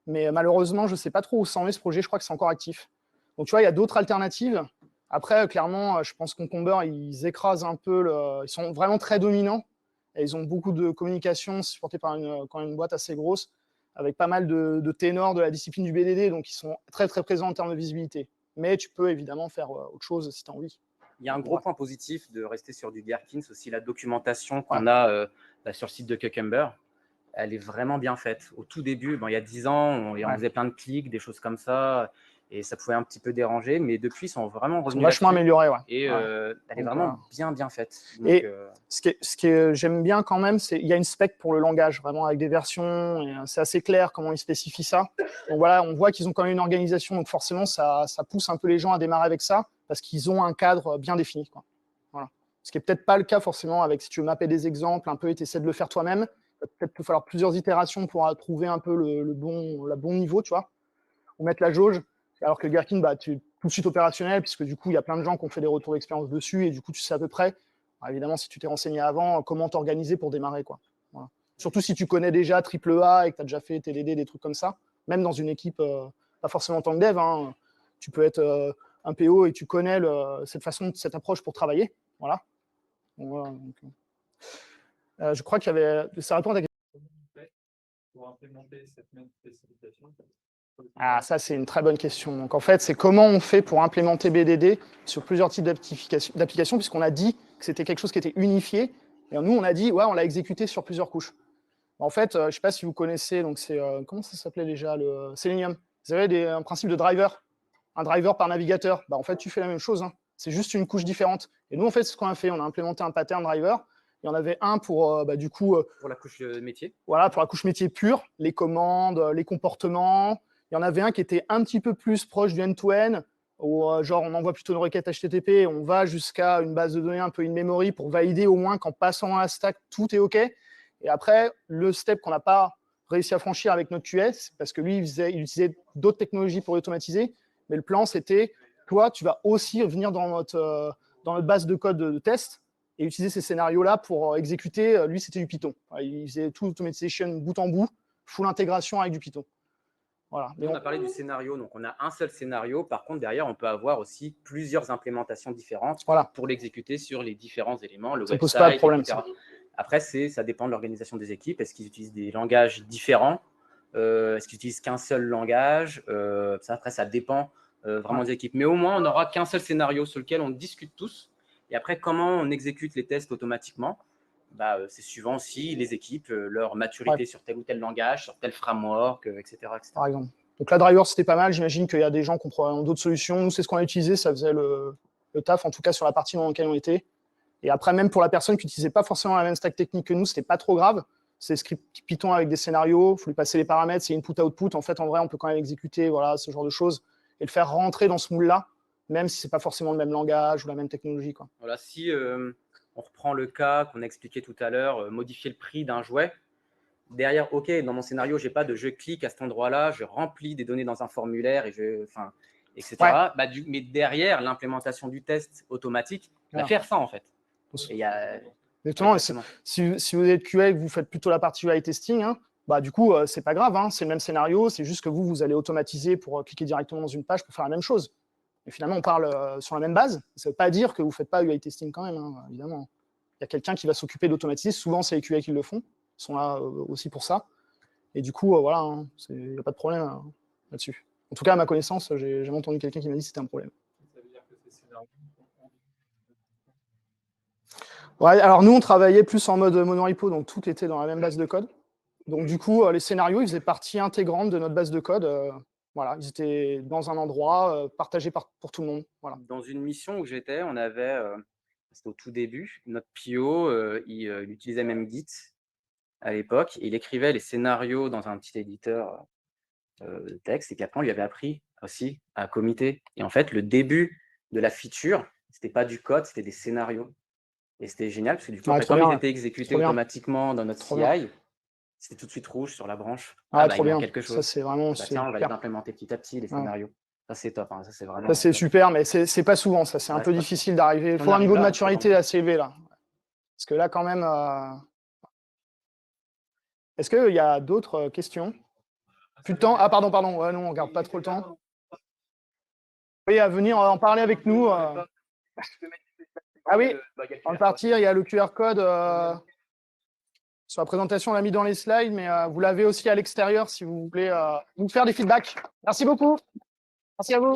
Mais malheureusement, je ne sais pas trop où ça en est ce projet, je crois que c'est encore actif. Donc tu vois, il y a d'autres alternatives. Après, clairement, je pense qu'Oncomber, ils écrasent un peu, ils sont vraiment très dominants. Et ils ont beaucoup de communication, supportée par quand même une boîte assez grosse, avec pas mal de ténors de la discipline du BDD, donc ils sont très très présents en termes de visibilité. Mais tu peux évidemment faire autre chose si tu as envie. Il y a un gros point positif de rester sur du Gherkin, c'est aussi la documentation qu'on Ouais. a sur le site de Cucumber. Elle est vraiment bien faite. Au tout début, il y a 10 ans, on faisait plein de clics, des choses comme ça, et ça pouvait un petit peu déranger. Mais depuis, ils sont vraiment revenus vachement là-dessus. améliorés, ouais. Et elle est vraiment bien faite. Donc, et ce que j'aime bien quand même, c'est qu'il y a une spec pour le langage, vraiment avec des versions, et c'est assez clair comment ils spécifient ça. Donc voilà, on voit qu'ils ont quand même une organisation, donc forcément, ça pousse un peu les gens à démarrer avec ça, parce qu'ils ont un cadre bien défini, quoi. Voilà. Ce qui n'est peut-être pas le cas forcément avec, si tu veux mapper des exemples un peu et tu essaies de le faire toi-même, il va peut-être te falloir plusieurs itérations pour trouver un peu le bon niveau, tu vois, ou mettre la jauge. Alors que le Gherkin, tu es tout de suite opérationnel, puisque du coup, il y a plein de gens qui ont fait des retours d'expérience dessus, et du coup, tu sais à peu près, alors, évidemment, si tu t'es renseigné avant, comment t'organiser pour démarrer, quoi. Voilà. Surtout si tu connais déjà AAA et que tu as déjà fait TDD, des trucs comme ça, même dans une équipe, pas forcément en tant que dev, hein, tu peux être un PO et tu connais cette approche pour travailler. Voilà. Voilà, donc, je crois qu'il y avait. Ça répond à ta question. Pour implémenter cette même spécialisation? Ah, ça, c'est une très bonne question. Donc, en fait, c'est comment on fait pour implémenter BDD sur plusieurs types d'applications, puisqu'on a dit que c'était quelque chose qui était unifié. Et nous, on a dit, ouais, on l'a exécuté sur plusieurs couches. En fait, je ne sais pas si vous connaissez, donc c'est comment ça s'appelait déjà, le Selenium. Vous avez un principe de driver, un driver par navigateur. En fait, tu fais la même chose, hein. C'est juste une couche différente. Et nous, en fait, ce qu'on a fait, on a implémenté un pattern driver. Il y en avait un pour, du coup, pour la couche métier. Voilà, pour la couche métier pure, les commandes, les comportements. Il y en avait un qui était un petit peu plus proche du end-to-end, où genre on envoie plutôt une requête HTTP, on va jusqu'à une base de données un peu in-memory pour valider au moins qu'en passant un stack, tout est OK. Et après, le step qu'on n'a pas réussi à franchir avec notre QS, parce que lui, il utilisait d'autres technologies pour automatiser, mais le plan, c'était, toi, tu vas aussi venir dans notre base de code de test et utiliser ces scénarios-là pour exécuter. Lui, c'était du Python. Il faisait tout l'automatisation bout en bout, full intégration avec du Python. Voilà. Nous, on a parlé du scénario, donc on a un seul scénario. Par contre, derrière, on peut avoir aussi plusieurs implémentations différentes pour l'exécuter sur les différents éléments, le ça website, pose pas de problème, etc. Après, ça dépend de l'organisation des équipes. Est-ce qu'ils utilisent des langages différents? Est-ce qu'ils n'utilisent qu'un seul langage? Après, ça dépend vraiment des équipes. Mais au moins, on n'aura qu'un seul scénario sur lequel on discute tous. Et après, comment on exécute les tests automatiquement? C'est suivant aussi les équipes, leur maturité sur tel ou tel langage, sur tel framework, etc., etc. Par exemple. Donc la driver, c'était pas mal. J'imagine qu'il y a des gens qui ont d'autres solutions. Nous, c'est ce qu'on a utilisé. Ça faisait le taf, en tout cas sur la partie dans laquelle on était. Et après, même pour la personne qui n'utilisait pas forcément la même stack technique que nous, c'était pas trop grave. C'est script Python avec des scénarios. Il faut lui passer les paramètres. C'est input-output. En fait, en vrai, on peut quand même exécuter ce genre de choses et le faire rentrer dans ce moule-là, même si c'est pas forcément le même langage ou la même technologie, quoi. Voilà, si on reprend le cas qu'on a expliqué tout à l'heure, modifier le prix d'un jouet. Derrière, OK, dans mon scénario, je n'ai pas je clique à cet endroit-là, je remplis des données dans un formulaire, etc. Mais derrière, l'implémentation du test automatique va faire ça, en fait. Exactement. Si vous êtes QA et que vous faites plutôt la partie UI testing, hein, du coup, c'est pas grave, hein, c'est le même scénario, c'est juste que vous allez automatiser pour cliquer directement dans une page pour faire la même chose. Et finalement, on parle sur la même base. Ça ne veut pas dire que vous ne faites pas UI testing quand même, hein, évidemment. Il y a quelqu'un qui va s'occuper d'automatiser. Souvent, c'est les QA qui le font. Ils sont là aussi pour ça. Et du coup, voilà, hein, il n'y a pas de problème là-dessus. En tout cas, à ma connaissance, j'ai jamais entendu quelqu'un qui m'a dit que c'était un problème. Ça veut dire que ces scénarios Ouais, alors nous, on travaillait plus en mode monorepo, donc tout était dans la même base de code. Donc du coup, les scénarios, ils faisaient partie intégrante de notre base de code. Voilà, ils étaient dans un endroit partagé pour tout le monde. Voilà. Dans une mission où j'étais, on avait, c'était au tout début, notre PO, il utilisait même Git à l'époque. Il écrivait les scénarios dans un petit éditeur de texte, et puis après, on lui avait appris aussi à commiter. Et en fait, le début de la feature, c'était pas du code, c'était des scénarios. Et c'était génial, parce que du coup, comme ils étaient exécutés automatiquement dans notre CI, c'était tout de suite rouge sur la branche. Trop bien. Quelque chose. Ça, c'est vraiment tiens, on va les implémenter petit à petit, les scénarios. Ça, c'est top. Hein. Ça, c'est vraiment. Ça, c'est super, mais c'est pas souvent. Ça, c'est un peu difficile d'arriver. Il faut un niveau de maturité assez élevé, là. Parce que là, quand même. Est-ce qu'il y a d'autres questions? Plus de temps? Ah, pardon. Ouais, non, on garde pas trop le temps. Oui, à venir en parler avec nous. Ah oui, avant de partir, il y a le QR code sur la présentation, on l'a mis dans les slides, mais vous l'avez aussi à l'extérieur si vous voulez nous faire des feedbacks. Merci beaucoup. Merci à vous.